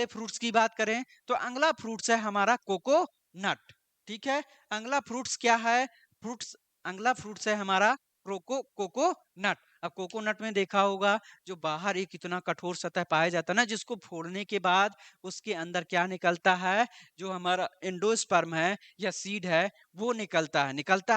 फ्रूट्स की बात करें तो अगला फ्रूट्स है हमारा कोको नट, ठीक है। अगला फ्रूट्स क्या है, फ्रूट्स, अगला फ्रूट्स है हमारा कोको नट। अब कोकोनट में देखा होगा जो बाहर एक इतना कठोर सतह पाया जाता है ना, जिसको फोड़ने के बाद उसके अंदर क्या निकलता है, जो हमारा एंडोस्पर्म है या सीड है वो निकलता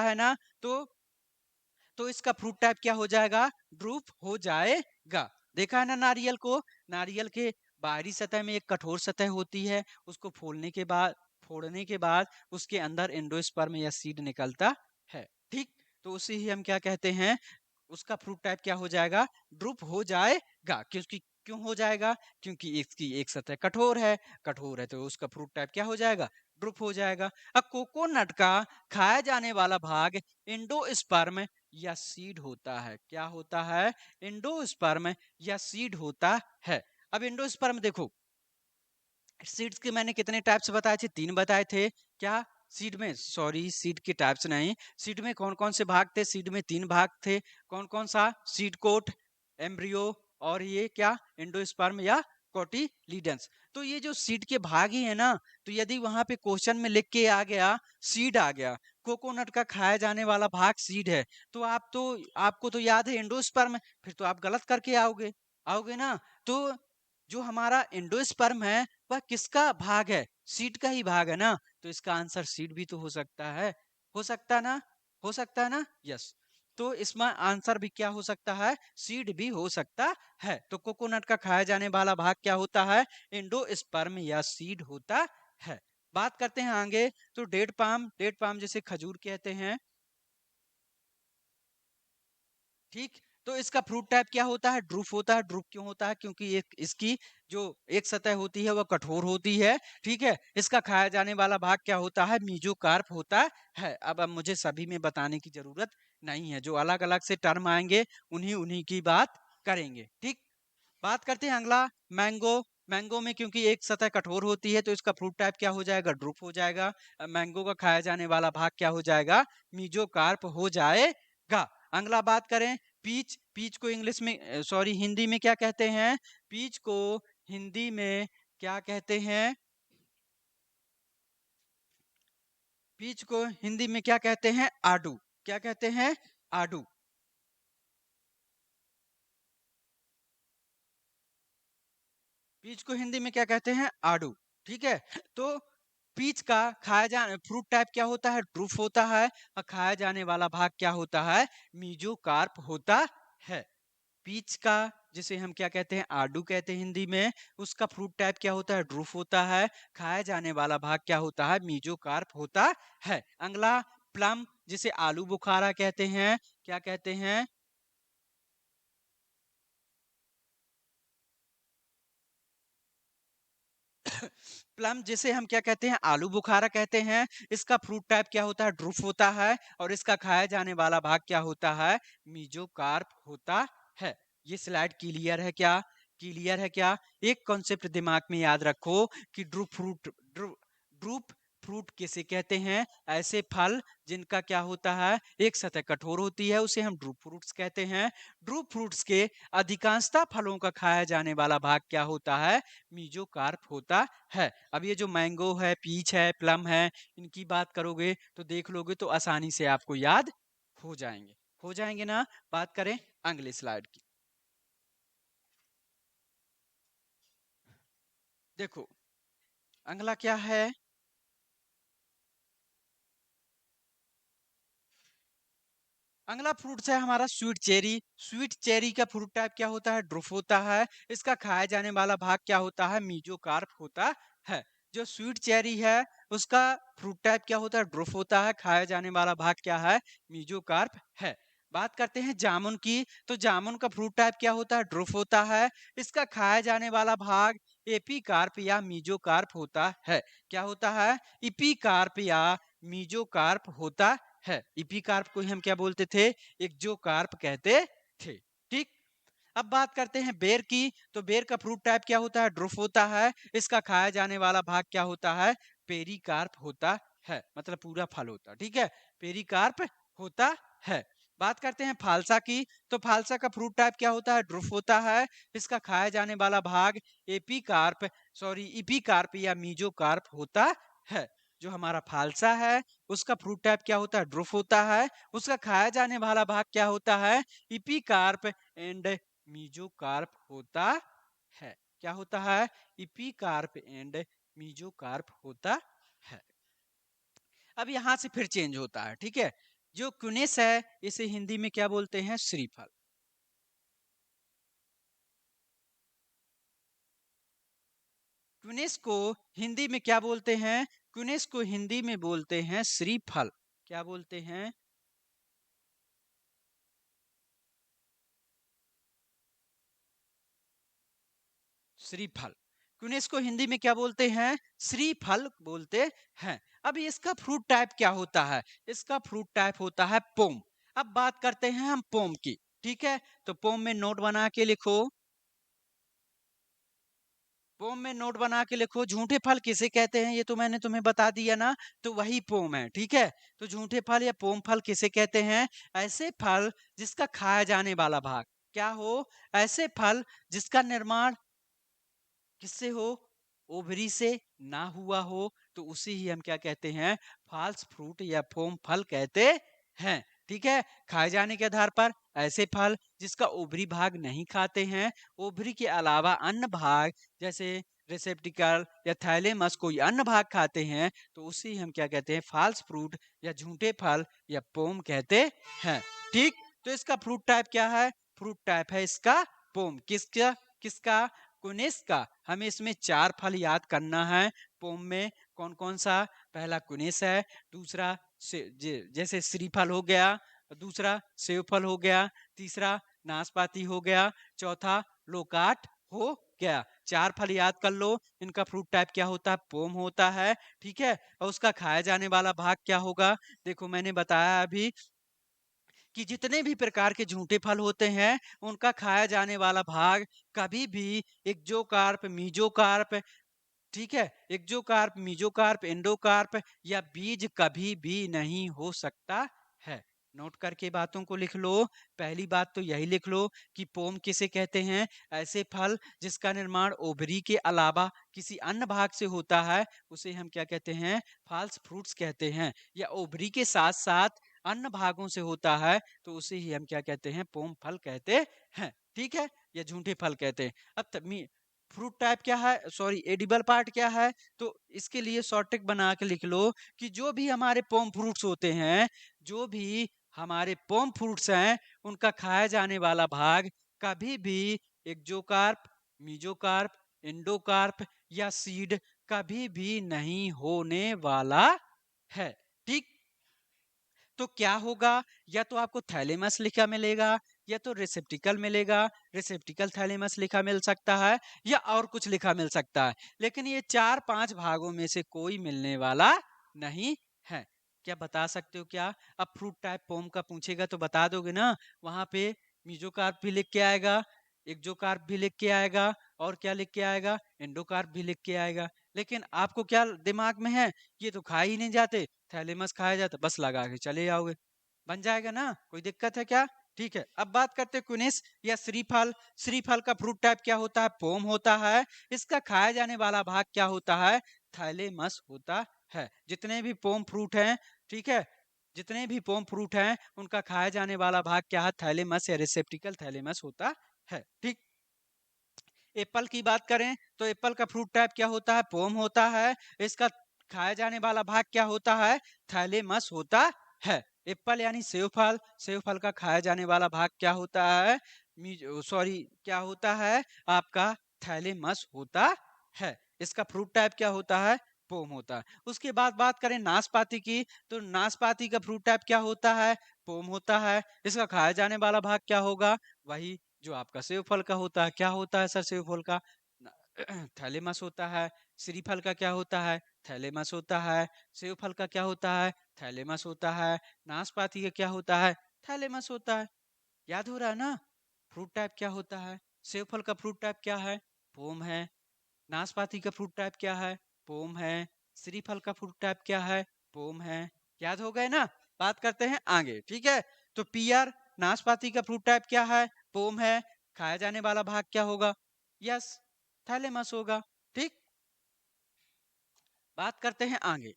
है ना। तो इसका फ्रूट टाइप क्या हो जाएगा, ड्रूप हो जाएगा। देखा है ना नारियल को, नारियल के बाहरी सतह में एक कठोर सतह होती है, उसको फोड़ने के बाद उसके अंदर एंडोस्पर्म या सीड निकलता है, ठीक। तो उसे ही हम क्या कहते हैं, उसका फ्रूट टाइप क्या हो जाएगा, ड्रूप हो जाएगा। क्योंकि क्यों हो जाएगा, क्योंकि इसकी एक सतह कठोर है तो उसका फ्रूट टाइप क्या हो जाएगा, ड्रूप हो जाएगा। अब कोकोनट का खाया जाने वाला भाग एंडोस्पर्म या सीड होता है। क्या होता है, एंडोस्पर्म या सीड होता है। अब एंडोस्पर्म देखो, सीड्स के मैंने कितने टाइप्स बताए थे, 3 बताए थे। क्या सीड में, सॉरी सीड के टाइप्स नहीं, सीड में कौन कौन से भाग थे, सीड में 3 भाग थे। कौन कौन सा, सीड कोट, एम्ब्रियो, और ये क्या, एंडोस्पर्म या कोटिलीडंस। तो ये जो सीड के भाग ही है ना, तो यदि वहां पे क्वेश्चन में लिख के आ गया सीड आ गया, कोकोनट का खाया जाने वाला भाग सीड है, तो आपको तो याद है एंडोस्पर्म, फिर तो आप गलत करके आओगे आओगे ना। तो जो हमारा एंडोस्पर्म है वह किसका भाग है, सीड का ही भाग है ना। तो इसका आंसर सीड भी तो हो सकता है, हो सकता है ना, हो सकता है ना, यस। तो इसमें आंसर भी क्या हो सकता है, सीड भी हो सकता है। तो कोकोनट का खाया जाने वाला भाग क्या होता है, एंडोस्पर्म या सीड होता है। बात करते हैं आगे। तो डेट पाम जिसे खजूर कहते हैं, ठीक। तो इसका फ्रूट टाइप क्या होता है, ड्रूप होता है। ड्रूप क्यों होता है, क्योंकि एक इसकी जो एक सतह होती है वह कठोर होती है, ठीक है। इसका खाया जाने वाला भाग क्या होता है, मीजोकार्प होता है। अब मुझे सभी में बताने की जरूरत नहीं है, जो अलग अलग से टर्म आएंगे उन्हीं उन्हीं की बात करेंगे, ठीक। बात करते हैं अगला, मैंगो। मैंगो में क्योंकि एक सतह कठोर होती है तो इसका फ्रूट टाइप क्या हो जाएगा, ड्रूप हो जाएगा। मैंगो का खाया जाने वाला भाग क्या हो जाएगा, मीजोकार्प हो जाएगा। अगला बात करें पीच। पीच को इंग्लिश में, सॉरी हिंदी में क्या कहते हैं, पीच को हिंदी में क्या कहते हैं, पीच को हिंदी में क्या कहते हैं, आडू। क्या कहते हैं, आडू। पीच को हिंदी में क्या कहते हैं, आड़ू, ठीक है। तो पीच का खाया जाने फ्रूट टाइप क्या होता है, ड्रूप होता है। और खाया जाने वाला भाग क्या होता है, मीजोकार्प होता है। पीच का, जिसे हम क्या कहते हैं, आड़ू कहते हैं हिंदी में, उसका फ्रूट टाइप क्या होता है, ड्रूप होता है। खाया जाने वाला भाग क्या होता है, मीजोकार्प होता है। अगला प्लम, जिसे आलू बुखारा कहते हैं। क्या कहते हैं, प्लम जिसे हम क्या कहते हैं, आलू बुखारा कहते हैं। इसका फ्रूट टाइप क्या होता है, ड्रूप होता है। और इसका खाया जाने वाला भाग क्या होता है, मीजोकार्प होता है। ये स्लाइड क्लियर है क्या, क्लियर है क्या। एक कॉन्सेप्ट दिमाग में याद रखो कि ड्रूप फ्रूट किसे कहते हैं, ऐसे फल जिनका क्या होता है, एक सतह कठोर होती है, उसे हम ड्रूप फ्रूट्स कहते हैं। ड्रूप फ्रूट्स के अधिकांशतः फलों का खाया जाने वाला भाग क्या होता है, मीजोकार्प होता है। अब ये जो मैंगो है, पीच है, प्लम है, इनकी बात करोगे तो देख लोगे तो आसानी से आपको याद हो जाएंगे, हो जाएंगे ना। बात करें अगले स्लाइड की। देखो अगला क्या है, अगला फ्रूट्स है हमारा स्वीट चेरी। स्वीट चेरी का फ्रूट टाइप क्या होता है, ड्रुफ होता है। इसका खाया जाने वाला भाग क्या होता है, मीजोकार्प होता है। जो स्वीट चेरी है उसका फ्रूट टाइप क्या होता है, ड्रुफ होता है। खाया जाने वाला भाग क्या है, मीजोकार्प है। बात करते हैं जामुन की, तो जामुन का फ्रूट टाइप क्या होता है, ड्रुफ होता है। इसका खाया जाने वाला भाग एपीकार्प या मीजोकार्प होता है। क्या होता है, इपीकार्प या मीजोकार्प होता है। इपीकार्प को ही हम क्या बोलते थे, एक्जोकार्प कहते थे। ठीक। अब बात करते हैं बेर की, तो बेर का फ्रूट टाइप क्या होता है, ड्रुफ होता है। इसका खाया जाने वाला भाग क्या होता है, पेरिकार्प होता है, मतलब पूरा फल होता है। ठीक है, पेरिकार्प होता है। बात करते हैं फालसा की, तो फालसा का फ्रूट टाइप क्या होता है, ड्रुफ होता है। इसका खाया जाने वाला भाग एपीकार्प सॉरी इपीकार्प या मीजोकार्प होता है। जो हमारा फालसा है उसका फ्रूट टाइप क्या होता है, ड्रुफ होता है। उसका खाया जाने वाला भाग क्या होता है, इपीकार्प एंड मीजोकार्प होता है। क्या होता है, इपीकार्प एंड मीजोकार्प होता है। अब यहां से फिर चेंज होता है। ठीक है, जो क्विनेस है इसे हिंदी में क्या बोलते हैं, श्रीफल। क्विनेस को हिंदी में क्या बोलते हैं, क्विनेस को हिंदी में बोलते हैं श्रीफल। क्या बोलते हैं, श्रीफल। क्विनेस को हिंदी में क्या बोलते हैं, श्रीफल बोलते हैं। अब इसका फ्रूट टाइप क्या होता है, इसका फ्रूट टाइप होता है पोम। अब बात करते हैं हम पोम की। ठीक है, तो पोम में नोट बना के लिखो, पोम में नोट बना के लिखो। झूठे फल किसे कहते हैं, ये तो मैंने तुम्हें बता दिया ना, तो वही पोम है। ठीक है, तो झूठे फल या पोम फल किसे कहते हैं, ऐसे फल जिसका खाया जाने वाला भाग क्या हो, ऐसे फल जिसका निर्माण किससे हो, ओवरी से ना हुआ हो, तो उसे ही हम क्या कहते हैं, फॉल्स फ्रूट या फोम फल कहते हैं। ठीक है, खाए जाने के आधार पर ऐसे फल जिसका ओवरी भाग नहीं खाते हैं, ओवरी के अलावा अन्य भाग जैसे रिसेप्टिकल या थैलेमस कोई अन्य भाग खाते हैं, तो उसे ही हम क्या कहते हैं, फॉल्स फ्रूट या झूठे फल या पोम कहते हैं। ठीक, तो इसका फ्रूट टाइप क्या है, फ्रूट टाइप है इसका पोम। किसका, किसका, कुनिस का। हमें इसमें चार फल याद करना है। पोम में कौन कौन सा, पहला कुनिस है, दूसरा जैसे श्रीफल हो गया, दूसरा सेव फल हो गया, तीसरा नाशपाती हो गया, चौथा लोकाट हो गया। चार फल याद कर लो। इनका फ्रूट टाइप क्या होता है, पोम होता है। ठीक है, और उसका खाया जाने वाला भाग क्या होगा, देखो मैंने बताया अभी कि जितने भी प्रकार के झूठे फल होते हैं उनका खाया जाने वाला भाग कभी भी एक्जोकार्प, मीजोकार्प, ठीक है, एक्जोकार्प, मीजोकार्प, एंडोकार्प या बीज कभी भी नहीं हो सकता है। नोट करके बातों को लिख लो। पहली बात तो यही लिख लो कि पोम किसे कहते हैं, ऐसे फल जिसका निर्माण ओवरी के अलावा किसी अन्य भाग से होता है, उसे हम क्या कहते हैं, फॉल्स फ्रूट्स कहते हैं। या ओवरी के साथ साथ अन्य भागों से होता है, तो उसे ही हम क्या कहते हैं, पोम फल कहते हैं। ठीक है, या झूठे फल कहते हैं। अब फ्रूट टाइप क्या है, सॉरी एडिबल पार्ट क्या है, तो इसके लिए शॉर्ट ट्रिक बना के लिख लो कि जो भी हमारे पोम फ्रूट्स होते हैं, जो भी हमारे पोम फ्रूट्स हैं, उनका खाया जाने वाला भाग कभी भी एक्जोकार्प, मीजोकार्प, एंडोकार्प या सीड कभी भी नहीं होने वाला है। ठीक, तो क्या होगा, या तो आपको थैलेमस लिखा मिलेगा या तो रिसेप्टिकल मिलेगा। रिसेप्टिकल थैलेमस लिखा मिल सकता है या और कुछ लिखा मिल सकता है, लेकिन ये चार पांच भागों में से कोई मिलने वाला नहीं है। क्या बता सकते हो क्या, अब फ्रूट टाइप पोम का पूछेगा तो बता दोगे ना, वहां पे मीजोकार्प भी लिख के आएगा, एक्जोकार्प भी लिख के आएगा, और क्या लिख के आएगा, एंडोकार्प भी लिख के आएगा। लेकिन आपको क्या दिमाग में है, ये तो खा ही नहीं जाते, थैलेमस खाया जाता, बस लगा के चले जाओगे, बन जाएगा ना, कोई दिक्कत है क्या। ठीक है, अब बात करते हैं क्विनिस या श्रीफल। श्रीफल का फ्रूट टाइप क्या होता है, पोम होता है। इसका खाया जाने वाला भाग क्या होता है, थैलेमस होता है। जितने भी पोम फ्रूट हैं, ठीक है, जितने भी पोम फ्रूट हैं उनका खाया जाने वाला भाग क्या है, थैलेमस या रिसेप्टिकल थैलेमस होता है। ठीक, एप्पल की बात करें तो एप्पल का फ्रूट टाइप क्या होता है? पोम होता है। इसका खाया जाने वाला भाग क्या होता है? थैलेमस होता है। एप्पल यानी सेव फल, सेव फल का खाया जाने वाला भाग क्या होता है? सॉरी, क्या होता है? आपका थैलेमस होता है। इसका फ्रूट टाइप क्या होता है? पोम होता है। उसके बाद बात करें नाशपाती की, तो नाशपाती का फ्रूट टाइप क्या होता है? पोम होता है। इसका खाया जाने वाला भाग क्या होगा? वही जो आपका सेव फल का होता है। क्या होता है सर सेव फल का? थैलेमस होता है। श्रीफल का क्या होता है? थैलेमस होता है। सेव फल का क्या होता है? थैलेमस होता है। नाशपाती का क्या होता है? थैलेमस होता है। याद हो रहा है ना? फ्रूट टाइप क्या होता है? सेव फल का फ्रूट टाइप क्या है? पोम है। नाशपाती का फ्रूट टाइप क्या है? पोम है। श्रीफल का फ्रूट टाइप क्या है? पोम है। याद हो गए ना? बात करते हैं आगे, ठीक है। तो पियर, नाशपाती का फ्रूट टाइप क्या है? पोम है। खाया जाने वाला भाग क्या होगा? यस, थैलेमस होगा। ठीक, बात करते हैं आगे।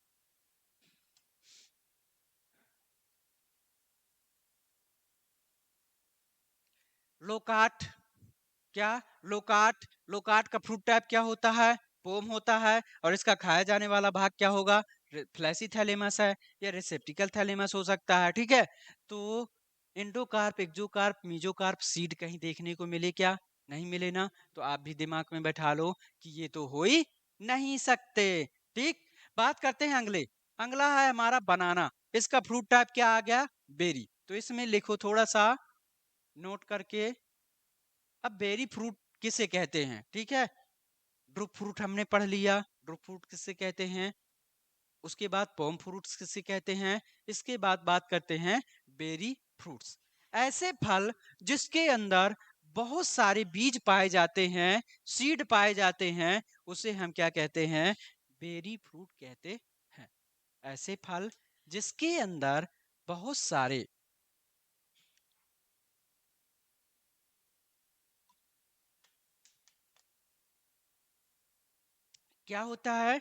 लोकाट, क्या? लोकाट, लोकाट का फ्रूट टाइप क्या होता है? पोम होता है। और इसका खाया जाने वाला भाग क्या होगा? फ्लैसी थैलेमस है या रिसेप्टिकल थैलेमस हो सकता है, ठीक है। तो इंडोकार्प, एक्जोकार्प, मीजोकार्प सीड कहीं देखने को मिले क्या? नहीं मिले ना? तो आप भी दिमाग में बैठा लो कि ये तो हो ही नहीं सकते। ठीक, बात करते हैं अगले। अगला है हमारा बनाना। इसका फ्रूट टाइप क्या आ गया? बेरी। तो इसमें लिखो थोड़ा सा नोट करके। अब बेरी फ्रूट किसे कहते हैं? ठीक है, ड्रुप फ्रूट हमने पढ़ लिया, ड्रुप फ्रूट किसे कहते हैं। उसके बाद पॉम फ्रूट्स किसे कहते हैं। इसके बाद बात करते हैं बेरी फ्रूट्स। ऐसे फल जिसके अंदर बहुत सारे बीज पाए जाते हैं, सीड पाए जाते हैं, उसे हम क्या कहते हैं? बेरी फ्रूट कहते हैं। ऐसे फल जिसके अंदर बहुत सारे, क्या होता है?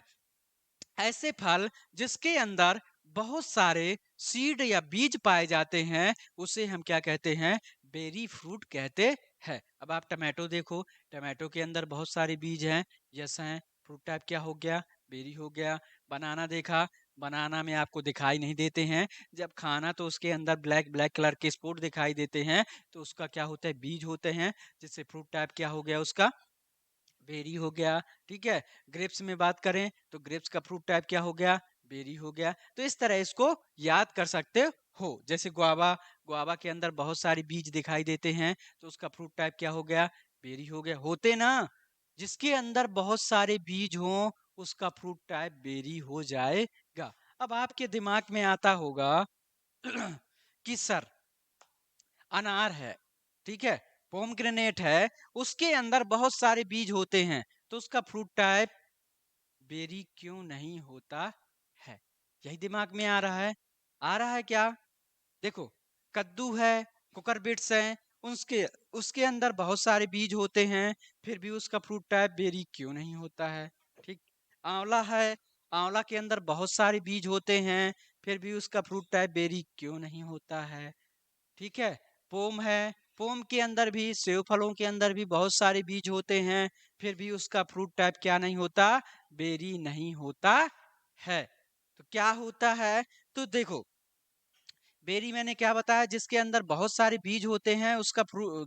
ऐसे फल जिसके अंदर बहुत सारे सीड या बीज पाए जाते हैं, उसे हम क्या कहते हैं? बेरी फ्रूट कहते हैं। अब आप टमाटो देखो, टमाटो के अंदर बहुत सारे बीज हैं। यस हैं, फ्रूट टाइप क्या हो गया? बेरी हो गया। बनाना देखा, बनाना में आपको दिखाई नहीं देते हैं। जब खाना तो उसके अंदर ब्लैक ब्लैक कलर के स्पॉट दिखाई देते हैं, तो उसका क्या होता है? बीज होते हैं, जिससे फ्रूट टाइप क्या हो गया उसका? बेरी हो गया। ठीक है, ग्रेप्स में बात करें तो ग्रेप्स का फ्रूट टाइप क्या हो गया? बेरी हो गया। तो इस तरह इसको याद कर सकते हो। जैसे गुआवा, गुआवा के अंदर बहुत सारे बीज दिखाई देते हैं, तो उसका फ्रूट टाइप क्या हो गया? बेरी हो गया। होते ना, जिसके अंदर बहुत सारे बीज हों उसका फ्रूट टाइप बेरी हो जाएगा। अब आपके दिमाग में आता होगा कि सर अनार है, ठीक है, पोमग्रेनेट है, उसके अंदर बहुत सारे बीज होते हैं, तो उसका फ्रूट टाइप बेरी क्यों नहीं होता है? यही दिमाग में आ रहा है। आ रहा है क्या? देखो, कद्दू है, कुकरबिट्स हैं, उसके उसके अंदर बहुत सारे बीज होते हैं, फिर भी उसका फ्रूट टाइप बेरी क्यों नहीं होता है? ठीक, आंवला है, आंवला के अंदर बहुत सारे बीज होते हैं, फिर भी उसका फ्रूट टाइप बेरी क्यों नहीं होता है? ठीक है, पोम है, पोम के अंदर भी, सेव फलों के अंदर भी बहुत सारे बीज होते हैं, फिर भी उसका फ्रूट टाइप क्या नहीं होता? बेरी नहीं होता है। तो क्या होता है? तो देखो, बेरी मैंने क्या बताया? जिसके अंदर बहुत सारे बीज होते हैं उसका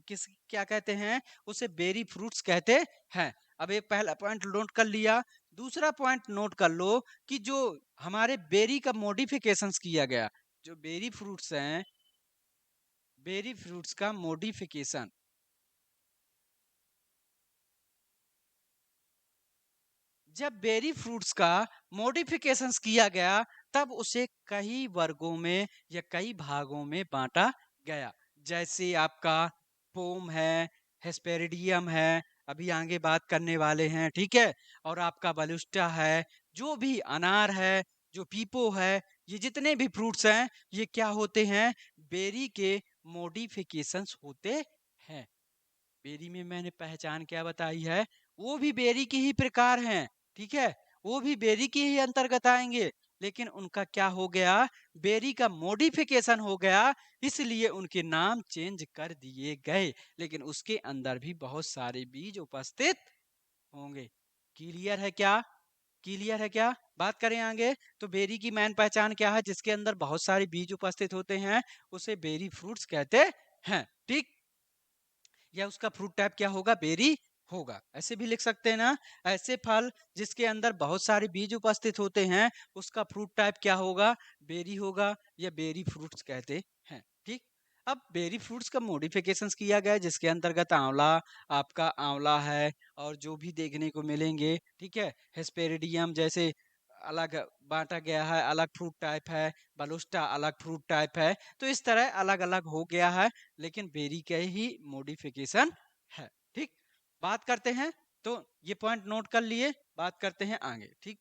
किस क्या कहते हैं? उसे बेरी फ्रूट्स कहते हैं। अब एक पहला पॉइंट नोट कर लिया। दूसरा पॉइंट नोट कर लो कि जो हमारे बेरी का मॉडिफिकेशंस किया गया, जो बेरी फ्रूट्स हैं, बेरी फ्रूट्स का मॉडिफिकेशन, जब बेरी फ्रूट्स का मॉडिफिकेशंस किया गया, तब उसे कई वर्गों में या कई भागों में बांटा गया। जैसे आपका पोम है, हेस्पेरिडियम है, अभी आगे बात करने वाले हैं, ठीक है, और आपका बलुस्टा है, जो भी अनार है, जो पीपो है, ये जितने भी फ्रूट्स हैं, ये क्या होते हैं? बेरी के मॉडिफिकेशंस होते हैं। बेरी में मैंने पहचान क्या बताई है? वो भी बेरी के ही प्रकार हैं, ठीक है, वो भी बेरी के ही अंतर्गत आएंगे, लेकिन उनका क्या हो गया, बेरी का मॉडिफिकेशन हो गया, इसलिए उनके नाम चेंज कर दिए गए, लेकिन उसके अंदर भी बहुत सारे बीज उपस्थित होंगे। क्लियर है क्या? क्लियर है क्या? बात करें आगे तो बेरी की मेन पहचान क्या है, जिसके अंदर बहुत सारे बीज उपस्थित होते हैं उसे बेरी फ्रूट्स कहते हैं। ठीक, या उसका फ्रूट टाइप क्या होगा, बेरी होगा। ऐसे भी लिख सकते हैं ना, ऐसे फल जिसके अंदर बहुत सारे बीज उपस्थित होते हैं उसका फ्रूट टाइप क्या होगा, बेरी होगा, या बेरी फ्रूट्स कहते हैं। ठीक, अब बेरी फ्रूट्स का मॉडिफिकेशंस किया गया है, जिसके अंतर्गत आंवला, आपका आंवला है, और जो भी देखने को मिलेंगे, ठीक है, हेस्पेरिडियम जैसे अलग बांटा गया है, अलग फ्रूट टाइप है, बलुस्टा अलग फ्रूट टाइप है, तो इस तरह अलग अलग हो गया है, लेकिन बेरी के ही मॉडिफिकेशन है। ठीक, बात करते हैं, तो ये पॉइंट नोट कर लिए, बात करते हैं आगे। ठीक,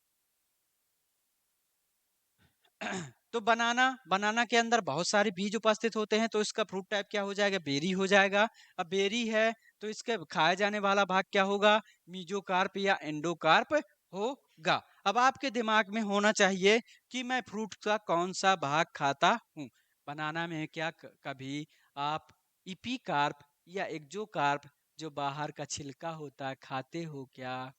तो बनाना, बनाना के अंदर बहुत सारे बीज उपस्थित होते हैं, तो इसका फ्रूट टाइप क्या हो जाएगा, बेरी हो जाएगा। अब बेरी है तो इसके खाया जाने वाला भाग क्या होगा, मीजोकार्प या एंडोकार्प होगा। अब आपके दिमाग में होना चाहिए कि मैं फ्रूट का कौन सा भाग खाता हूँ। बनाना में क्या कभी आप इपीकार्प या एक्जोकार्प, जो बाहर का छिलका होता है, खाते हो क्या?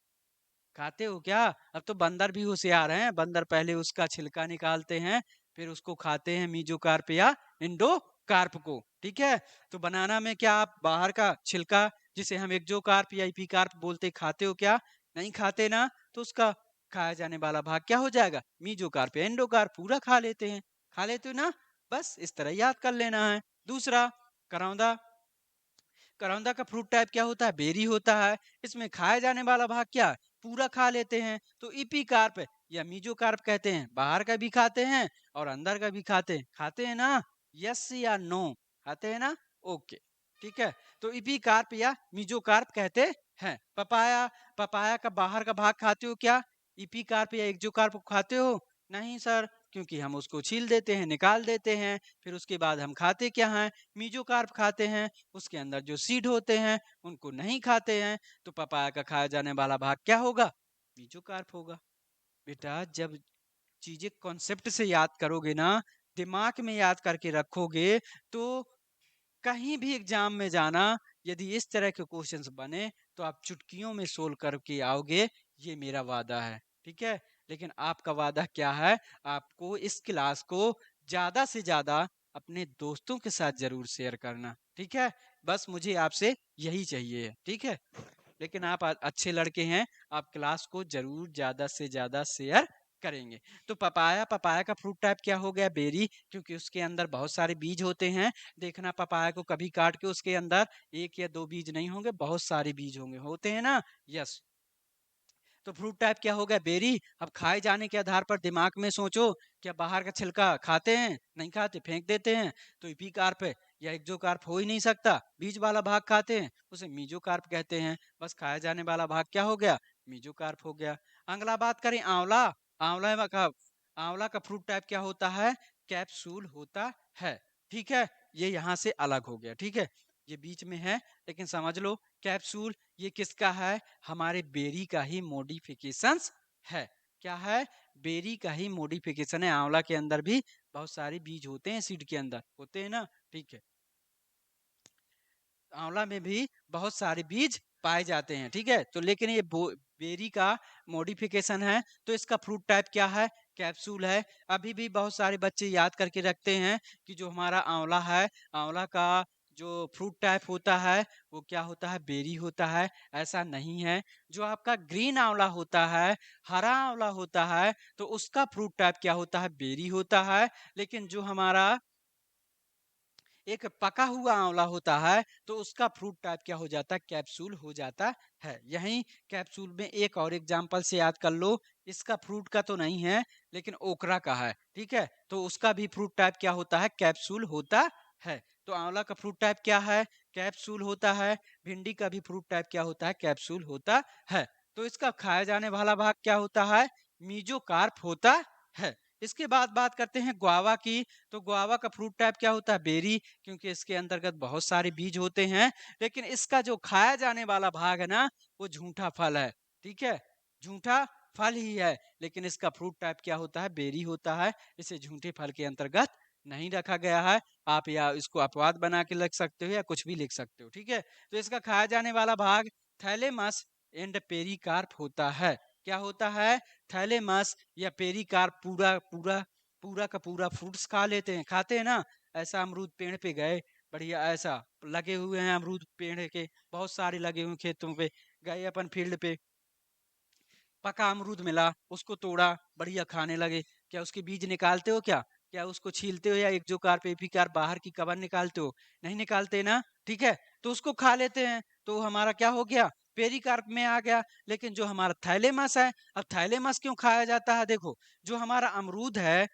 खाते हो क्या? अब तो बंदर भी होशियार हैं, बंदर पहले उसका छिलका निकालते हैं, फिर उसको खाते हैं, मीजोकार्प या इंडोकार्प को। ठीक है, तो बनाना में क्या आप बाहर का छिलका, जिसे हम एक्जोकार्प या इपीकार्प बोलते, खाते हो क्या? नहीं खाते ना, तो उसका खाया जाने वाला भाग क्या हो जाएगा, मीजोकार्प या एंडोकार्प, पूरा खा लेते हैं। खा लेते हो ना, बस इस तरह याद कर लेना है। दूसरा, करौंदा, करौंदा का फ्रूट टाइप क्या होता है, बेरी होता है। इसमें खाए जाने वाला भाग क्या है, पूरा खा लेते हैं, तो इपीकार्प या मीजोकार्प कहते हैं। बाहर का भी खाते हैं और अंदर का भी खाते हैं ना, यस या नो, खाते हैं ना, ओके, ठीक है। तो इपीकार्प या मीजोकार्प कहते हैं। पपाया, पपाया का बाहर का भाग खाते हो क्या, इपीकार्प या एक्जोकार्प खाते हो? नहीं सर, क्योंकि हम उसको छील देते हैं, निकाल देते हैं, फिर उसके बाद हम खाते क्या हैं, मीजोकार्प खाते हैं। उसके अंदर जो सीड होते हैं उनको नहीं खाते हैं, तो पपाया का खाया जाने वाला भाग क्या होगा, मीजोकार्प होगा। बेटा, जब चीजें कॉन्सेप्ट से याद करोगे ना, दिमाग में याद करके रखोगे, तो कहीं भी एग्जाम में जाना, यदि इस तरह के क्वेश्चंस बने तो आप चुटकियों में सोल्व करके आओगे, ये मेरा वादा है। ठीक है, लेकिन आपका वादा क्या है, आपको इस क्लास को ज्यादा से ज्यादा अपने दोस्तों के साथ जरूर शेयर करना। ठीक है, बस मुझे आपसे यही चाहिए। ठीक है, लेकिन आप अच्छे लड़के हैं, आप क्लास को जरूर ज्यादा से ज्यादा शेयर करेंगे। तो पपाया, पपाया का फ्रूट टाइप क्या हो गया, बेरी, क्योंकि उसके अंदर बहुत सारे बीज होते हैं। देखना, पपाया को कभी काट के उसके अंदर एक या दो बीज नहीं होंगे, बहुत सारे बीज होंगे, होते हैं ना, यस। तो फ्रूट टाइप क्या हो गया, बेरी। अब खाए जाने के आधार पर दिमाग में सोचो, क्या बाहर का छिलका खाते हैं, नहीं खाते, फेंक देते हैं, तो इपीकार्प या एक्जोकार्प हो ही नहीं सकता। बीज वाला भाग खाते हैं, उसे मीजोकार्प कहते हैं। बस खाया जाने वाला भाग क्या हो गया, मीजोकार्प हो गया। अगला बात करें आंवला, आंवला का, आंवला का फ्रूट टाइप क्या होता है, कैप्सूल होता है। ठीक है, ये यहाँ से अलग हो गया। ठीक है, ये बीच में है, लेकिन समझ लो, कैप्सूल ये किसका है, हमारे बेरी का ही मॉडिफिकेशंस है। क्या है, बेरी का ही मॉडिफिकेशन है। आंवला के अंदर भी बहुत सारे बीज होते हैं, सीड के अंदर होते हैं ना, ठीक है। आंवला में भी बहुत सारे बीज पाए जाते हैं, ठीक है। तो लेकिन ये बेरी का मॉडिफिकेशन है, तो इसका फ्रूट टाइप क्या है, कैप्सूल है। अभी भी बहुत सारे बच्चे याद करके रखते हैं कि जो हमारा आंवला है, आंवला का जो फ्रूट टाइप होता है वो क्या होता है, बेरी होता है। ऐसा नहीं है। जो आपका ग्रीन आंवला होता है, हरा आंवला होता है, तो उसका फ्रूट टाइप क्या होता है, बेरी होता है। लेकिन जो हमारा एक पका हुआ आंवला होता है, तो उसका फ्रूट टाइप क्या हो जाता है, कैप्सूल हो जाता है। यही कैप्सूल में एक और एग्जांपल से याद कर लो, इसका फ्रूट का तो नहीं है, लेकिन ओकरा का है। ठीक है, तो उसका भी फ्रूट टाइप क्या होता है, कैप्सूल होता है। तो आंवला का फ्रूट टाइप क्या है, कैप्सूल होता है। भिंडी का भी फ्रूट टाइप क्या होता है, कैप्सूल होता है। तो इसका खाया जाने वाला भाग क्या होता है, मीजोकार्प होता है। इसके बाद बात करते हैं गुआवा की। तो गुआवा का फ्रूट टाइप क्या होता है, बेरी, क्योंकि इसके अंतर्गत बहुत सारे बीज होते हैं। लेकिन इसका जो खाया जाने वाला भाग है ना, वो झूठा फल है। ठीक है, झूठा फल ही है, लेकिन इसका फ्रूट टाइप क्या होता है, बेरी होता है। इसे झूठे फल के अंतर्गत नहीं रखा गया है। आप या इसको अपवाद बना के लिख सकते हो या कुछ भी लिख सकते हो, ठीक है। तो इसका खाया जाने वाला भाग थैलेमस एंड पेरिकार्प होता है। क्या होता है, थैलेमस या पेरिकार्प। पूरा पूरा पूरा का पूरा फ्रूट्स खा लेते हैं, खाते हैं ना। ऐसा अमरूद पेड़ पे गए, बढ़िया ऐसा लगे हुए हैं अमरूद पेड़ के, बहुत सारे लगे हुए खेतों पे, गए अपन फील्ड पे, पका अमरूद मिला, उसको तोड़ा, बढ़िया खाने लगे। क्या उसके बीज निकालते हो क्या, क्या उसको छीलते हो, या एक जो कार पेपी कार बाहर की कवर निकालते हो, नहीं निकालते ना, ठीक है। तो उसको खा लेते हैं, तो हमारा क्या हो गया, पेरिकार्प में आ गया। लेकिन जो हमारा थैलेमस है, अब थैलेमस क्यों खाया जाता है, देखो जो हमारा अमरूद है,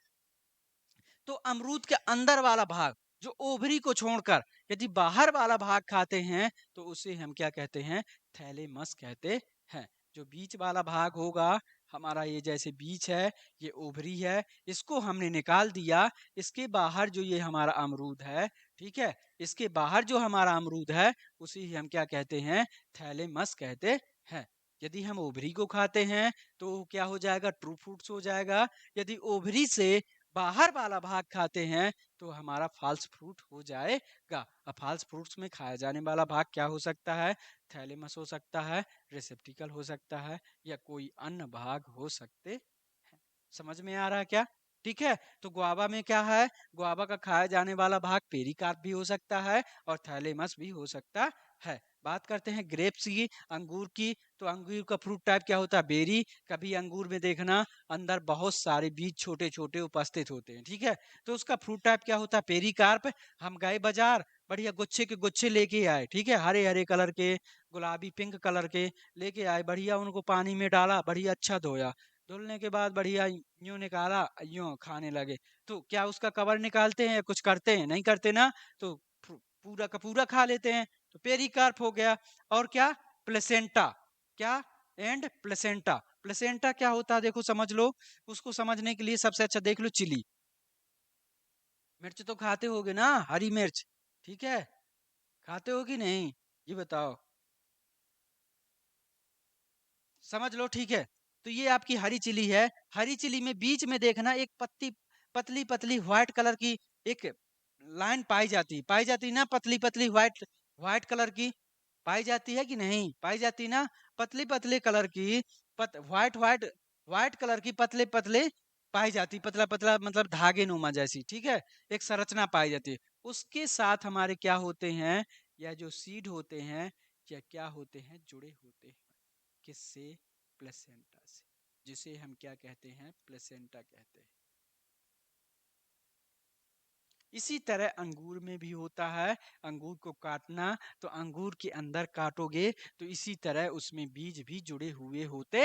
तो अमरूद के अंदर वाला भाग, जो ओवरी को छोड़कर यदि बाहर वाला भाग खाते हैं, तो उसे हम क्या कहते हैं, थैलेमस कहते हैं। जो बीच वाला भाग होगा हमारा, ये जैसे बीच है, ये ओवरी है, इसको हमने निकाल दिया। इसके बाहर जो ये हमारा अमरूद है, ठीक है, इसके बाहर जो हमारा अमरूद है, उसे ही हम क्या कहते हैं, थैलेमस कहते हैं। यदि हम ओवरी को खाते हैं तो क्या हो जाएगा, ट्रू फ्रूट्स हो जाएगा। यदि ओवरी से बाहर वाला भाग खाते हैं तो हमारा फॉल्स फ्रूट हो जाएगा। अब फॉल्स फ्रूट्स में खाया जाने वाला भाग क्या हो सकता है, थैलेमस हो सकता है, रिसेप्टिकल हो सकता है, या कोई अन्य भाग हो सकते हैं। समझ में आ रहा है क्या, ठीक है। तो गुआवा में क्या है, गुआवा का खाया जाने वाला भाग पेरिकार्प भी हो सकता है और थैलेमस भी हो सकता है। बात करते हैं ग्रेप्स की, अंगूर की। तो अंगूर का फ्रूट टाइप क्या होता है, बेरी। कभी अंगूर में देखना अंदर बहुत सारे बीज छोटे छोटे उपस्थित होते हैं, ठीक है। तो उसका फ्रूट टाइप क्या होता है, पेरिकार्प। हम गए बाजार, बढ़िया गुच्छे के गुच्छे लेके आए, ठीक है, हरे हरे कलर के, गुलाबी पिंक कलर के लेके आए, बढ़िया उनको पानी में डाला, बढ़िया अच्छा धोया, धुलने के बाद बढ़िया यूं निकाला, यूं खाने लगे। तो क्या उसका कवर निकालते हैं या कुछ करते हैं, नहीं करते ना। तो पूरा का पूरा खा लेते हैं, तो पेरिकार्प हो गया। और क्या, प्लेसेंटा। क्या, एंड प्लेसेंटा। प्लेसेंटा क्या होता है, देखो समझ लो। उसको समझने के लिए सबसे अच्छा देख लो चिली। मिर्च तो खाते होगे ना, हरी मिर्च, ठीक है, खाते हो कि नहीं, ये बताओ, समझ लो, ठीक है। तो ये आपकी हरी चिली है। हरी चिली में बीच में देखना एक पत्ती, पतली पतली व्हाइट कलर की एक लाइन पाई जाती ना, पतली पतली व्हाइट, व्हाइट कलर की पाई जाती है कि नहीं, पाई जाती ना, पतली पतले कलर की, व्हाइट व्हाइट, व्हाइट कलर की पतले पतले पाई जाती, पतला पतला मतलब धागे नुमा जैसी, ठीक है, एक संरचना पाई जाती है। उसके साथ हमारे क्या होते हैं, या जो सीड होते हैं, या क्या होते हैं, जुड़े होते हैं, किससे, प्लेसेंटा से, जिसे हम क्या कहते हैं, प्लेसेंटा कहते हैं। इसी तरह अंगूर में भी होता है। अंगूर को काटना, तो अंगूर के अंदर काटोगे तो इसी तरह उसमें बीज भी जुड़े हुए होते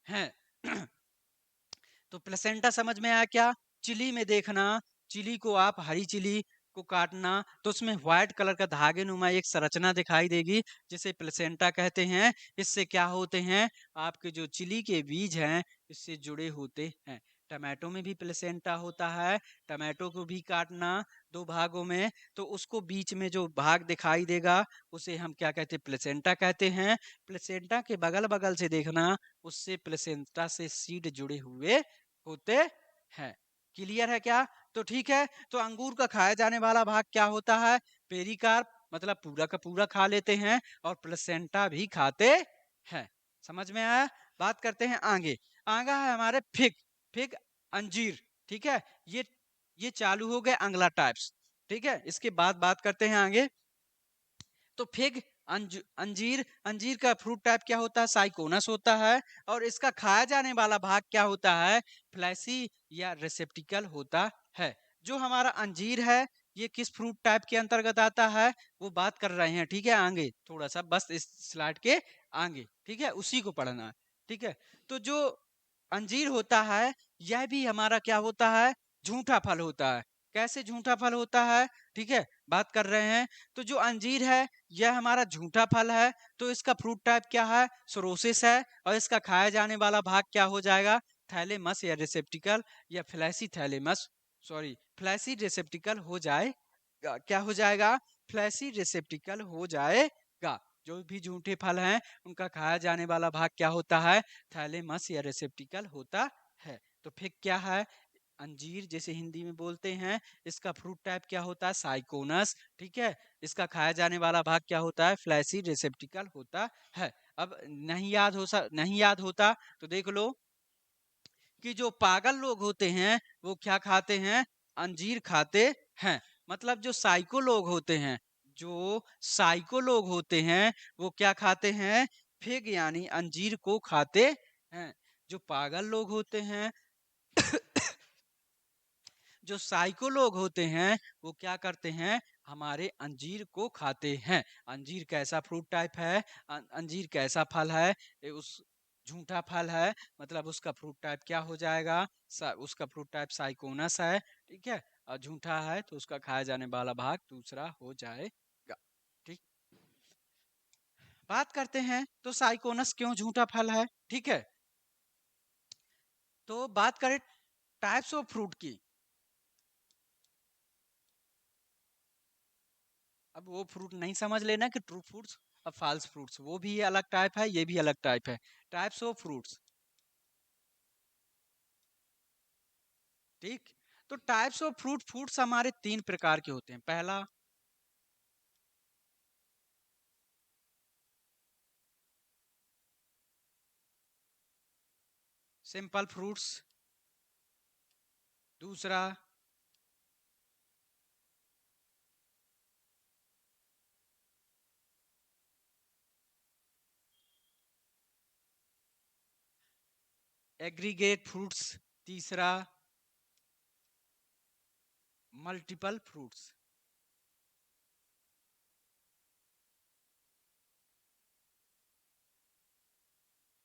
हैं। तो प्लेसेंटा समझ में आया क्या। चिली में देखना, चिली को आप, हरी चिली को काटना, तो उसमें व्हाइट कलर का धागे नुमा एक संरचना दिखाई देगी, जिसे प्लेसेंटा कहते हैं। इससे क्या होते हैं, आपके जो चिली के बीज हैं इससे जुड़े होते हैं। टमाटो में भी प्लेसेंटा होता है। टमाटो को भी काटना दो भागों में, तो उसको बीच में जो भाग दिखाई देगा उसे हम क्या कहते हैं, प्लेसेंटा कहते हैं। प्लेसेंटा के बगल बगल से देखना, उससे प्लेसेंटा से सीड जुड़े हुए होते हैं। क्लियर है क्या, तो ठीक है। तो अंगूर का खाया जाने वाला भाग क्या होता है, पेरिकार्प, मतलब पूरा का पूरा खा लेते हैं, और प्लेसेंटा भी खाते हैं। समझ में आया। बात करते हैं आगे। आगे है हमारे फिग। फिग, अंजीर, ठीक है। ये चालू हो गए अगला टाइप्स, ठीक है। इसके बाद बात करते हैं आगे। तो फिग, अंजीर, अंजीर का फ्रूट टाइप क्या होता है, साइकोनस होता है। और इसका खाया जाने वाला भाग क्या होता है, फ्लैसी या रिसेप्टिकल होता है। जो हमारा अंजीर है, ये किस फ्रूट टाइप के अंतर्गत आता है, वो बात कर रहे हैं, ठीक है। आगे थोड़ा सा बस इस स्लाइड के आगे, ठीक है, उसी को पढ़ना है, ठीक है। तो जो अंजीर होता है, यह भी हमारा क्या होता है, झूठा फल होता है। कैसे झूठा फल होता है, ठीक है, बात कर रहे हैं। तो जो अंजीर है, यह हमारा झूठा फल है। तो इसका फ्रूट टाइप क्या है, सोरोसिस है। और इसका खाया जाने वाला भाग क्या हो जाएगा, थैलेमस या रिसेप्टिकल, या फ्लैसी थैलेमस, सॉरी फ्लैसी रिसेप्टिकल हो जाएगा। क्या हो जाएगा, फ्लैसी रिसेप्टिकल हो जाएगा। जो भी झूठे फल हैं उनका खाया जाने वाला भाग क्या होता है? थैलेमस या रेसेप्टिकल होता है। तो फिर क्या है? अंजीर जैसे हिंदी में बोलते हैं, इसका फ्रूट टाइप क्या होता है? साइकोनस। ठीक है, इसका खाया जाने वाला भाग क्या होता है? फ्लैसी रेसेप्टिकल होता है। अब नहीं याद होता तो देख लो कि जो पागल लोग होते हैं वो क्या खाते हैं? अंजीर खाते हैं। मतलब जो साइको लोग होते हैं, जो साइको लोग होते हैं वो क्या खाते हैं? फिग यानी अंजीर को खाते हैं। जो पागल लोग होते हैं जो साइको लोग होते हैं वो क्या करते हैं? हमारे अंजीर को खाते हैं। अंजीर कैसा फ्रूट टाइप है? अंजीर कैसा फल है? उस झूठा फल है, मतलब उसका फ्रूट टाइप क्या हो जाएगा? उसका फ्रूट टाइप साइकोनस है। ठीक है, और झूठा है तो उसका खाया जाने वाला भाग दूसरा हो जाएगा। ठीक, बात करते हैं तो साइकोनस क्यों झूठा फल है? ठीक है, तो बात करें टाइप्स ऑफ फ्रूट की। अब वो फ्रूट नहीं समझ लेना कि ट्रू फ्रूट्स और फॉल्स फ्रूट्स, वो भी अलग टाइप है, ये भी अलग टाइप है। Types of fruits. ठीक, तो टाइप्स ऑफ फ्रूट्स हमारे तीन प्रकार के होते हैं। पहला सिंपल फ्रूट्स, दूसरा एग्रीगेट फ्रूट्स, तीसरा मल्टीपल फ्रूट्स।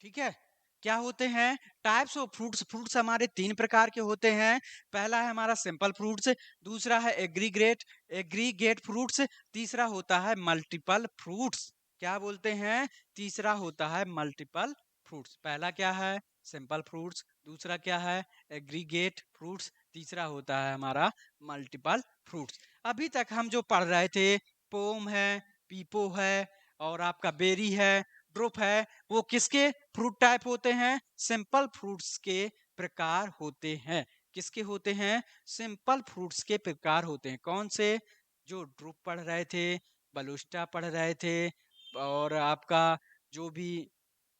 ठीक है, क्या होते हैं टाइप्स ऑफ फ्रूट्स? फ्रूट्स हमारे तीन प्रकार के होते हैं। पहला है हमारा सिंपल फ्रूट्स, दूसरा है एग्रीगेट फ्रूट्स, तीसरा होता है मल्टीपल फ्रूट्स। क्या बोलते हैं? तीसरा होता है मल्टीपल फ्रूट्स। पहला क्या है? सिंपल फ्रूट्स, दूसरा क्या है? एग्रीगेट फ्रूट्स, तीसरा होता है हमारा मल्टीपल फ्रूट्स। अभी तक हम जो पढ़ रहे थे, पोम है, पीपो है, और आपका बेरी है, ड्रुप है, वो किसके फ्रूट टाइप होते हैं? सिंपल फ्रूट्स के प्रकार होते हैं। किसके होते हैं? सिंपल फ्रूट्स के प्रकार होते हैं। कौन से? जो ड्रुप पढ़ रहे थे, बलुस्टा पढ़ रहे थे, और आपका जो भी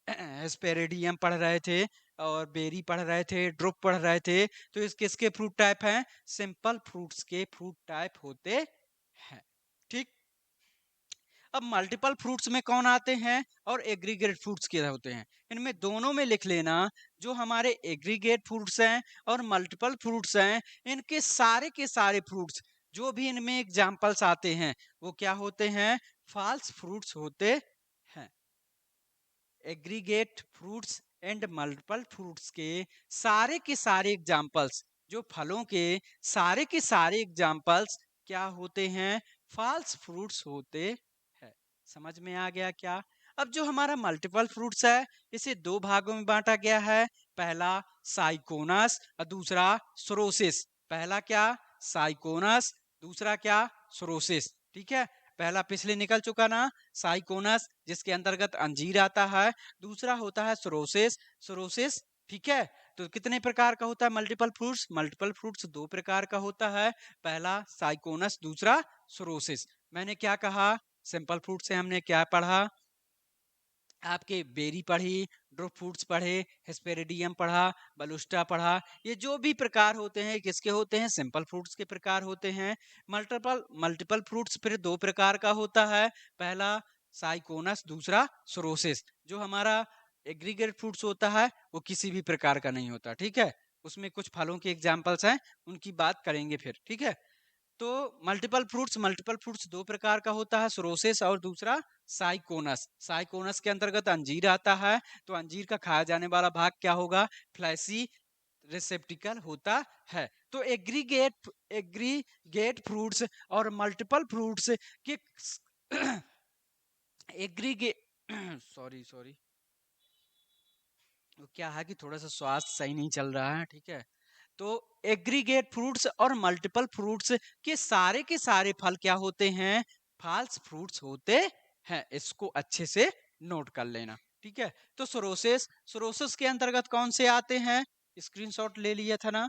हेस्पेरिडियम पढ़ रहे थे, और बेरी पढ़ रहे थे, ड्रुप पढ़ रहे थे, तो इस किसके फ्रूट टाइप हैं? सिंपल फ्रूट्स के फ्रूट टाइप होते हैं। ठीक, अब मल्टीपल फ्रूट्स में कौन आते हैं और एग्रीगेट फ्रूट्स क्या होते हैं? इनमें दोनों में लिख लेना। जो हमारे एग्रीगेट फ्रूट्स हैं और मल्टीपल फ्रूट्स हैं, इनके सारे के सारे फ्रूट्स जो भी इनमें एग्जाम्पल्स आते हैं वो क्या होते हैं? फॉल्स फ्रूट्स होते हैं। Aggregate fruits and multiple fruits के सारे एग्जाम्पल्स, जो फलों के सारे एग्जाम्पल्स क्या होते हैं? फॉल्स फ्रूट्स होते हैं। समझ में आ गया क्या? अब जो हमारा मल्टीपल फ्रूट्स है, इसे दो भागों में बांटा गया है। पहला साइकोनस और दूसरा सोरोसिस। पहला क्या? साइकोनस, दूसरा क्या? सोरोसिस। ठीक है, पहला पिछले निकल चुका ना, साइकोनस, जिसके अंतर्गत अंजीर आता है। दूसरा होता है सोरोसिस, सोरोसिस। ठीक है, तो कितने प्रकार का होता है मल्टीपल फ्रूट्स? मल्टीपल फ्रूट्स दो प्रकार का होता है। पहला साइकोनस, दूसरा सोरोसिस। मैंने क्या कहा? सिंपल फ्रूट से हमने क्या पढ़ा? आपके बेरी पढ़ी, ड्रो फ्रूट्स पढ़े, हेस्पेरिडियम पढ़ा, बलुस्टा पढ़ा। ये जो भी प्रकार होते हैं किसके होते हैं? सिंपल फ्रूट्स के प्रकार होते हैं। मल्टीपल मल्टीपल फ्रूट्स फिर दो प्रकार का होता है। पहला साइकोनस, दूसरा सोरोसिस। जो हमारा एग्रीगेट फ्रूट्स होता है वो किसी भी प्रकार का नहीं होता। ठीक है, उसमें कुछ फलों के एग्जाम्पल्स हैं, उनकी बात करेंगे फिर। ठीक है, तो मल्टीपल फ्रूट्स दो प्रकार का होता है, सोरोसिस और दूसरा साइकोनस। साइकोनस के अंतर्गत अंजीर आता है, तो अंजीर का खाया जाने वाला भाग क्या होगा? फ्लैसी रिसेप्टिकल होता है। तो एग्रीगेट फ्रूट्स और मल्टीपल फ्रूट्स के एग्रीगेट सॉरी सॉरी, वो क्या है कि थोड़ा सा स्वास्थ्य सही नहीं चल रहा है। ठीक है, तो एग्रीगेट फ्रूट्स और मल्टीपल फ्रूट्स के सारे फल क्या होते हैं? फॉल्स फ्रूट्स होते है, इसको अच्छे से नोट कर लेना। ठीक है, तो सोरोसिस, सोरोसिस के अंतर्गत कौन से आते हैं? स्क्रीनशॉट ले लिया था ना?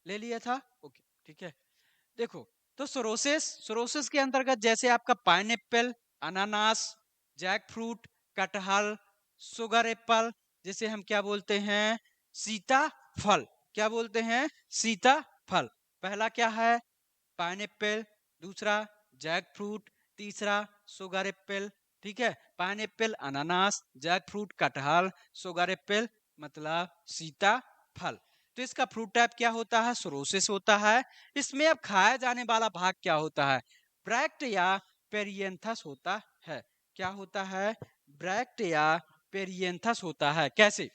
ले लिया था, ओके ठीक है। देखो, तो सोरोसिस, सोरोसिस के अंतर्गत जैसे आपका पाइनएप्पल, अनानास, जैक फ्रूट, कटहल, सुगर एप्पल, जिसे हम क्या बोलते हैं? सीता फल। क्या बोलते हैं? सीता फल। पहला क्या है? पाइनएप्पल, दूसरा जैक फ्रूट, तीसरा सुगर एप्पल। ठीक है, पाइनएप्पल, अनानास, जैक फ्रूट, कटहल, सुगर एप्पल मतलब सीता फल। तो इसका फ्रूट टाइप क्या होता है? सोरोसिस होता है। इसमें अब खाया जाने वाला भाग क्या होता है? ब्रैक्ट या पेरियंथस होता है। क्या होता है? ब्रैक्ट या पेरियंथस होता है। कैसे?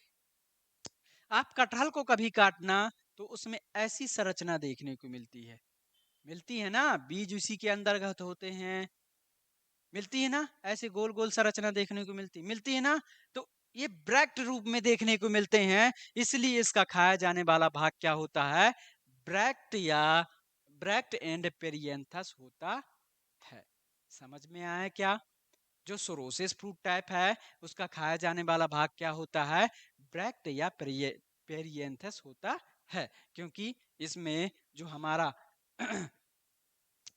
आप कटहल को कभी काटना तो उसमें ऐसी संरचना देखने को मिलती है ना, बीज उसी के अंतर्गत होते हैं, मिलती है ना, ऐसे गोल गोल संरचना देखने को मिलती है ना। तो ये ब्रैक्ट रूप में देखने को मिलते हैं, इसलिए इसका खाया जाने वाला भाग क्या होता है? ब्रैक्ट या ब्रैक्ट एंड पेरियंथस होता है। समझ में आया क्या? जो सोरोसिस फ्रूट टाइप है उसका खाया जाने वाला भाग क्या होता है? ब्रैक्ट या पेरियंथस होता है, क्योंकि इसमें जो हमारा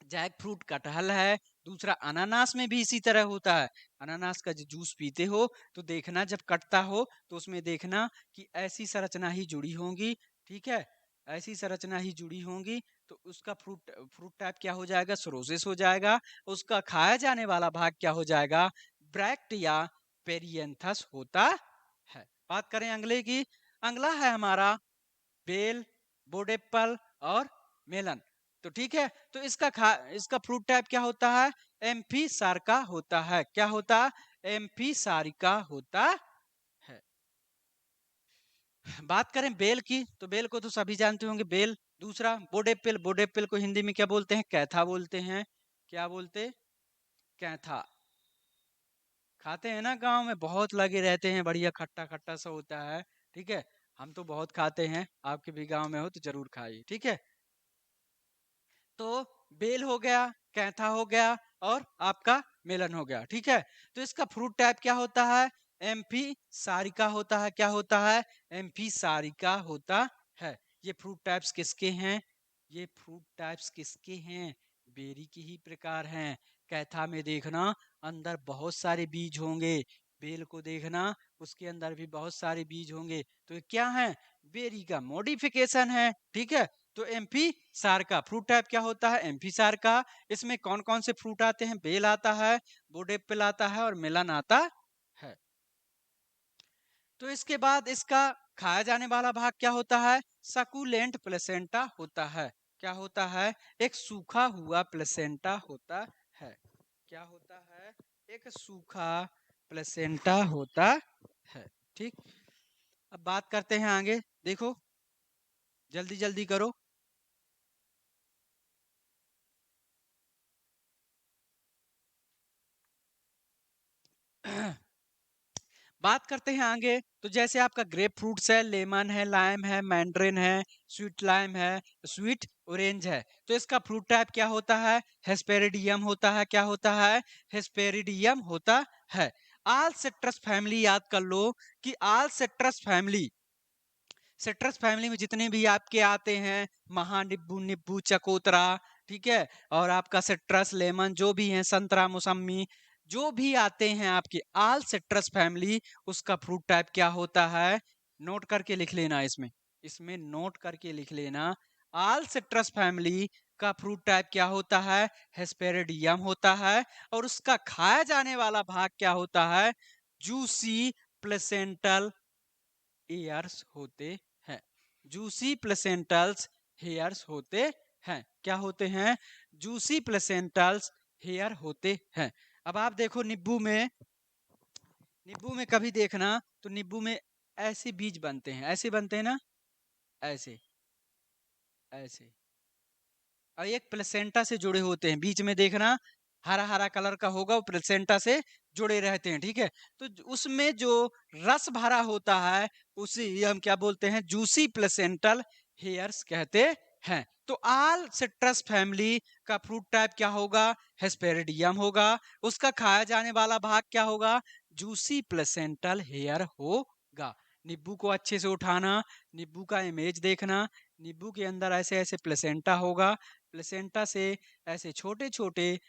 जैक फ्रूट, कटहल है, दूसरा अनानास में भी इसी तरह होता है। अनानास का जो जूस पीते हो तो देखना, जब कटता हो तो उसमें देखना कि ऐसी संरचना ही जुड़ी होंगी। ठीक है, ऐसी संरचना ही जुड़ी होंगी, तो उसका फ्रूट फ्रूट टाइप क्या हो जाएगा? सोरोसिस हो जाएगा। उसका खाया जाने वाला भाग क्या हो जाएगा? ब्रैक्ट या पेरियंथस होता है। बात करें अगले की। अगला है हमारा बेल, बोडेपल और मेलन। तो ठीक है, तो इसका फ्रूट टाइप क्या होता है? एम्फी सार्का होता है। क्या होता? एम्फी सारिका होता है। बात करें बेल की, तो बेल को तो सभी जानते होंगे, बेल। दूसरा बोडेपिल, बोडेपिल को हिंदी में क्या बोलते हैं? कैथा बोलते हैं। क्या बोलते? कैथा। खाते हैं ना, गांव में बहुत लगे रहते हैं, बढ़िया खट्टा खट्टा सा होता है। ठीक है, हम तो बहुत खाते हैं, आपके भी गांव में हो तो जरूर खाइए। ठीक है, तो बेल हो गया, कैथा हो गया और आपका मेलन हो गया। ठीक है, तो इसका फ्रूट टाइप क्या होता है? एम्फी सारिका होता है। क्या होता है? एम्फी सारिका होता है। ये फ्रूट टाइप्स किसके हैं? ये फ्रूट टाइप्स किसके हैं? बेरी की ही प्रकार हैं। कैथा में देखना अंदर बहुत सारे बीज होंगे, बेल को देखना उसके अंदर भी बहुत सारे बीज होंगे। तो ये क्या है? बेरी का मॉडिफिकेशन है। ठीक है, तो एम्फी सार का फ्रूट टाइप क्या होता है? एम्फी सार का। इसमें कौन कौन से फ्रूट आते हैं? बेल आता है, बोडेपल आता है और मेलन आता है। तो इसके बाद इसका खाया जाने वाला भाग क्या होता है? सकुलेंट प्लेसेंटा होता है। क्या होता है? एक सूखा हुआ प्लेसेंटा होता है। क्या होता है? एक सूखा प्लेसेंटा होता है। ठीक, अब बात करते हैं आगे। देखो, जल्दी जल्दी करो। बात करते हैं आगे, तो जैसे आपका ग्रेप फ्रूट्स है, लेमन है, लाइम है, मैंड्रिन है, स्वीट लाइम है, स्वीट ऑरेंज है। तो इसका फ्रूट टाइप क्या होता है? हेस्पेरिडियम होता है। क्या होता है? हेस्पेरिडियम होता है। आल सिट्रस फैमिली याद कर लो कि आल सिट्रस फैमिली, सिट्रस फैमिली में जितने भी आपके आते हैं, महानिब्बू, निब्बू, चकोतरा, ठीक है, और आपका सिट्रस, लेमन, जो भी है, संतरा, मौसम्मी, जो भी आते हैं आपके आल सिट्रस फैमिली, उसका फ्रूट टाइप क्या होता है? नोट करके लिख लेना। इसमें इसमें नोट करके लिख लेना। आल सिट्रस फैमिली का फ्रूट टाइप क्या होता है? हेस्पेरिडियम होता है। और उसका खाया जाने वाला भाग क्या होता है? जूसी प्लेसेंटल एयर्स होते हैं। जूसी प्लेसेंटल्स हेयर्स होते हैं। क्या होते हैं? जूसी प्लेसेंटल्स हेयर होते हैं। अब आप देखो नींबू में, नींबू में कभी देखना तो नींबू में ऐसे बीज बनते हैं, ऐसे बनते हैं ना, ऐसे ऐसे, और एक प्लेसेंटा से जुड़े होते हैं। बीच में देखना हरा हरा कलर का होगा, वो प्लेसेंटा से जुड़े रहते हैं। ठीक है, तो उसमें जो रस भरा होता है उसे हम क्या बोलते हैं? जूसी प्लेसेंटल हेयर्स कहते है। तो ऑल सिट्रस फैमिली का फ्रूट टाइप क्या होगा? हेस्पेरिडियम होगा। उसका खाया जाने वाला भाग क्या होगा? जूसी प्लेसेंटल हेयर होगा। नींबू को अच्छे से उठाना, नींबू का इमेज देखना, नींबू के अंदर ऐसे ऐसे प्लेसेंटा होगा, प्लेसेंटा से ऐसे छोटे छोटे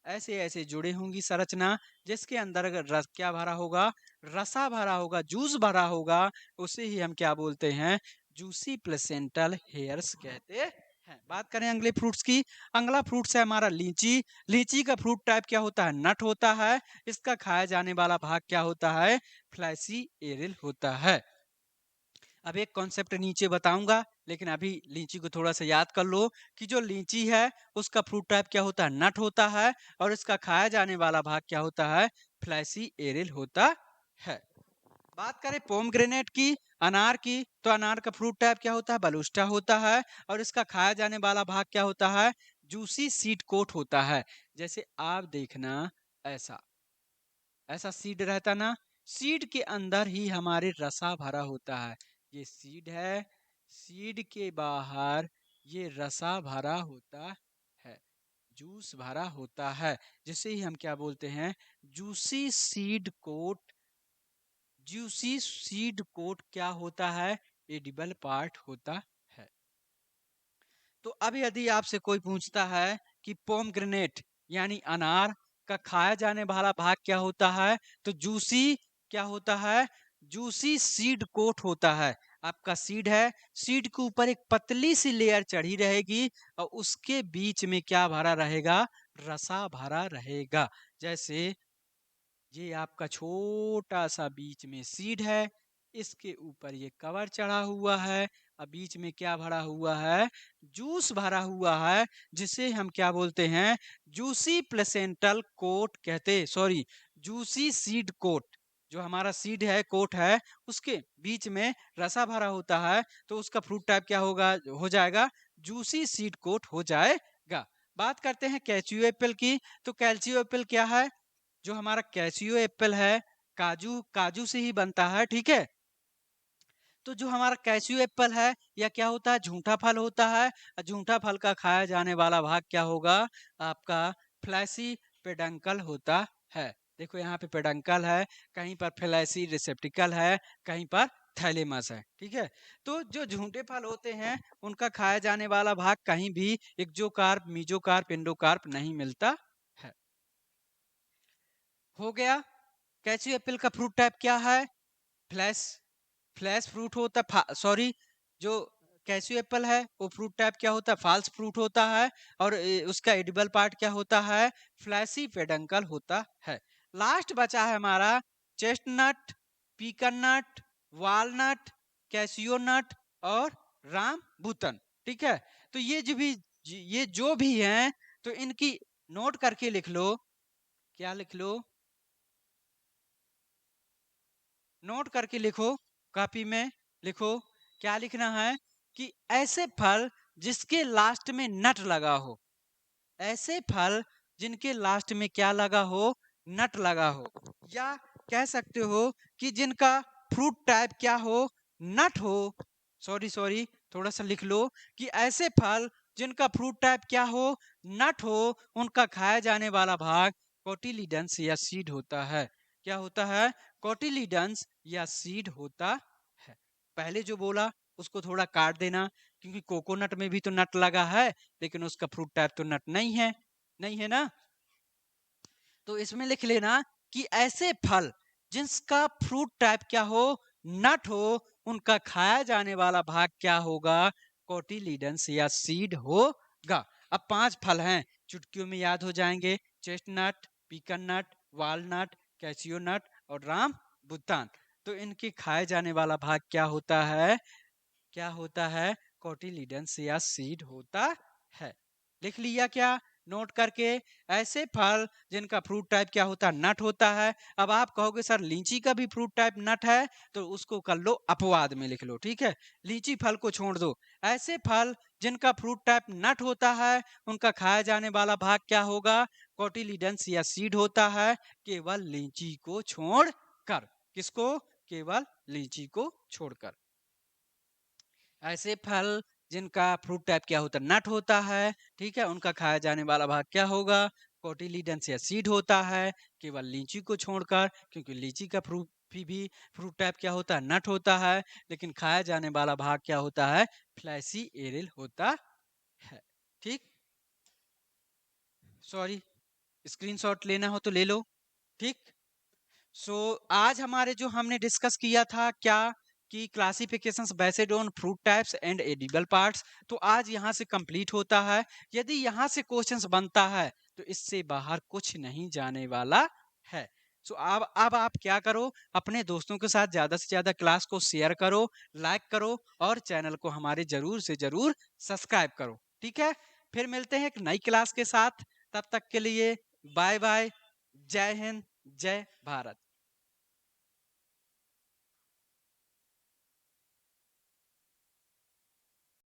ऐसे ऐसे जुड़े होंगी संरचना, जिसके अंदर अगर रस क्या भरा होगा? रसा भरा होगा, जूस भरा होगा, उसे ही हम क्या बोलते हैं? जूसी प्लेसेंटल हेयर्स कहते हैं। बात करें अगले फ्रूट्स की। अगला फ्रूट्स है हमारा लीची। लीची का फ्रूट टाइप क्या होता है? नट होता है। इसका खाया जाने वाला भाग क्या होता है? फ्लैसी एरिल होता है। अब एक कॉन्सेप्ट नीचे बताऊंगा, लेकिन अभी लीची को थोड़ा सा याद कर लो कि जो लीची है उसका फ्रूट टाइप क्या होता है? नट होता है। और इसका खाया जाने वाला भाग क्या होता है? फ्लैसी एरिल होता है। बात करें पोमग्रेनेट की, अनार की, तो अनार का फ्रूट टाइप क्या होता है? बलूस्टा होता है। और इसका खाया जाने वाला भाग क्या होता है? जूसी सीड कोट होता है। जैसे आप देखना, ऐसा ऐसा सीड रहता ना, सीड के अंदर ही हमारे रसा भरा होता है। ये सीड है, सीड के बाहर ये रसा भरा होता है, जूस भरा होता है, जिसे ही हम क्या बोलते हैं? Juicy seed coat. Juicy seed coat क्या होता है? एडिबल पार्ट होता है। तो अब यदि आपसे कोई पूछता है कि पोमग्रेनेट यानी अनार का खाया जाने वाला भाग क्या होता है, तो जूसी क्या होता है? जूसी सीड कोट होता है। आपका सीड है, सीड के ऊपर एक पतली सी लेयर चढ़ी रहेगी और उसके बीच में क्या भरा रहेगा? रसा भरा रहेगा। जैसे ये आपका छोटा सा बीच में सीड है, इसके ऊपर ये कवर चढ़ा हुआ है और बीच में क्या भरा हुआ है? जूस भरा हुआ है, जिसे हम क्या बोलते हैं? जूसी प्लेसेंटल कोट कहते, सॉरी, जूसी सीड कोट। जो हमारा सीड है, कोट है, उसके बीच में रसा भरा होता है, तो उसका फ्रूट टाइप क्या होगा? हो जाएगा जूसी सीड कोट हो जाएगा। बात करते हैं कैच्यू एप्पल की। तो कैल्चियो एप्पल क्या है? जो हमारा कैसियो एप्पल है, काजू काजू से ही बनता है, ठीक है। तो जो हमारा कैसियो एप्पल है, यह क्या होता है? झूठा फल होता है। और झूठा फल का खाया जाने वाला भाग क्या होगा? आपका फ्लैसी पेडंकल होता है। देखो यहाँ पे पेडंकल है, कहीं पर फ्लैसी रिसेप्टिकल है, कहीं पर थैलेमस है, ठीक है। तो जो झूठे फल होते हैं उनका खाया जाने वाला भाग कहीं भी एक्जोकार्प, मीजोकार्प, एंडोकार्प नहीं मिलता है। हो गया। कैची एप्पल का फ्रूट टाइप क्या है? फ्लैश। फ्लैश फ्रूट होता, सॉरी, जो कैसी एप्पल है वो फ्रूट टाइप क्या होता है? फाल्स फ्रूट होता है। और उसका एडिबल पार्ट क्या होता है? फ्लैशी पेडंकल होता है। लास्ट बचा है हमारा चेस्टनट, पीकन नट, वालनट, कैसियो नट और रामबुतन, ठीक है। तो ये जो भी हैं, तो इनकी नोट करके लिख लो। क्या लिख लो? नोट करके लिखो, कॉपी में लिखो। क्या लिखना है? कि ऐसे फल जिसके लास्ट में नट लगा हो, ऐसे फल जिनके लास्ट में क्या लगा हो? नट लगा हो। या कह सकते हो कि जिनका फ्रूट टाइप क्या हो? नट हो। सॉरी सॉरी, थोड़ा सा लिख लो कि ऐसे फल जिनका फ्रूट टाइप क्या हो? नट हो, उनका खाया जाने वाला भाग कोटिलीडंस या सीड होता है। क्या होता है? कोटिलीडंस या सीड होता है। पहले जो बोला उसको थोड़ा काट देना, क्योंकि कोकोनट में भी तो नट लगा है, लेकिन उसका फ्रूट टाइप तो नट नहीं है, नहीं है ना। तो इसमें लिख लेना कि ऐसे फल जिसका फ्रूट टाइप क्या हो? नट हो, उनका खाया जाने वाला भाग क्या होगा? कोटिलीडंस या सीड होगा। अब 5 फल हैं, चुटकियों में याद हो जाएंगे। चेस्टनट, पीकन नट, वालनट, कैसियो नट और राम बुतान। तो इनके खाए जाने वाला भाग क्या होता है? क्या होता है? कोटिलीडंस या सीड होता है। लिख लिया क्या? नोट करके। ऐसे फल जिनका फ्रूट टाइप क्या होता है? नट होता है। अब आप कहोगे सर लीची का भी फ्रूट टाइप नट है, तो उसको कर लो अपवाद में लिख लो, ठीक है। लीची फल को छोड़ दो। ऐसे फल जिनका फ्रूट टाइप नट होता है, उनका खाया जाने वाला भाग क्या होगा? कोटिलीडंस या सीड होता है, केवल लीची को छोड़ कर। किसको? केवल लीची को छोड़कर। ऐसे फल जिनका फ्रूट टाइप क्या होता है, नट होता है, ठीक है, उनका खाया जाने वाला भाग क्या होगा, कोटिलीडन्स या सीड होता है, केवल लीची को छोड़कर, क्योंकि लीची का फ्रूट भी फ्रूट टाइप क्या होता है, नट होता है, लेकिन खाया जाने वाला भाग क्या होता है, फ्लैसी एरिल होता है। ठीक, सॉरी, स्क्रीनशॉट लेना हो तो ले लो। ठीक, सो आज हमारे जो हमने डिस्कस किया था क्या, कि classifications based on fruit types and edible parts, तो आज यहाँ से कंप्लीट होता है। यदि यहाँ से क्वेश्चंस बनता है तो इससे बाहर कुछ नहीं जाने वाला है। सो अब आप क्या करो, अपने दोस्तों के साथ ज्यादा से ज्यादा क्लास को शेयर करो, लाइक करो, और चैनल को हमारे जरूर से जरूर सब्सक्राइब करो। ठीक है, फिर मिलते हैं एक नई क्लास के साथ। तब तक के लिए बाय बाय, जय हिंद, जय भारत।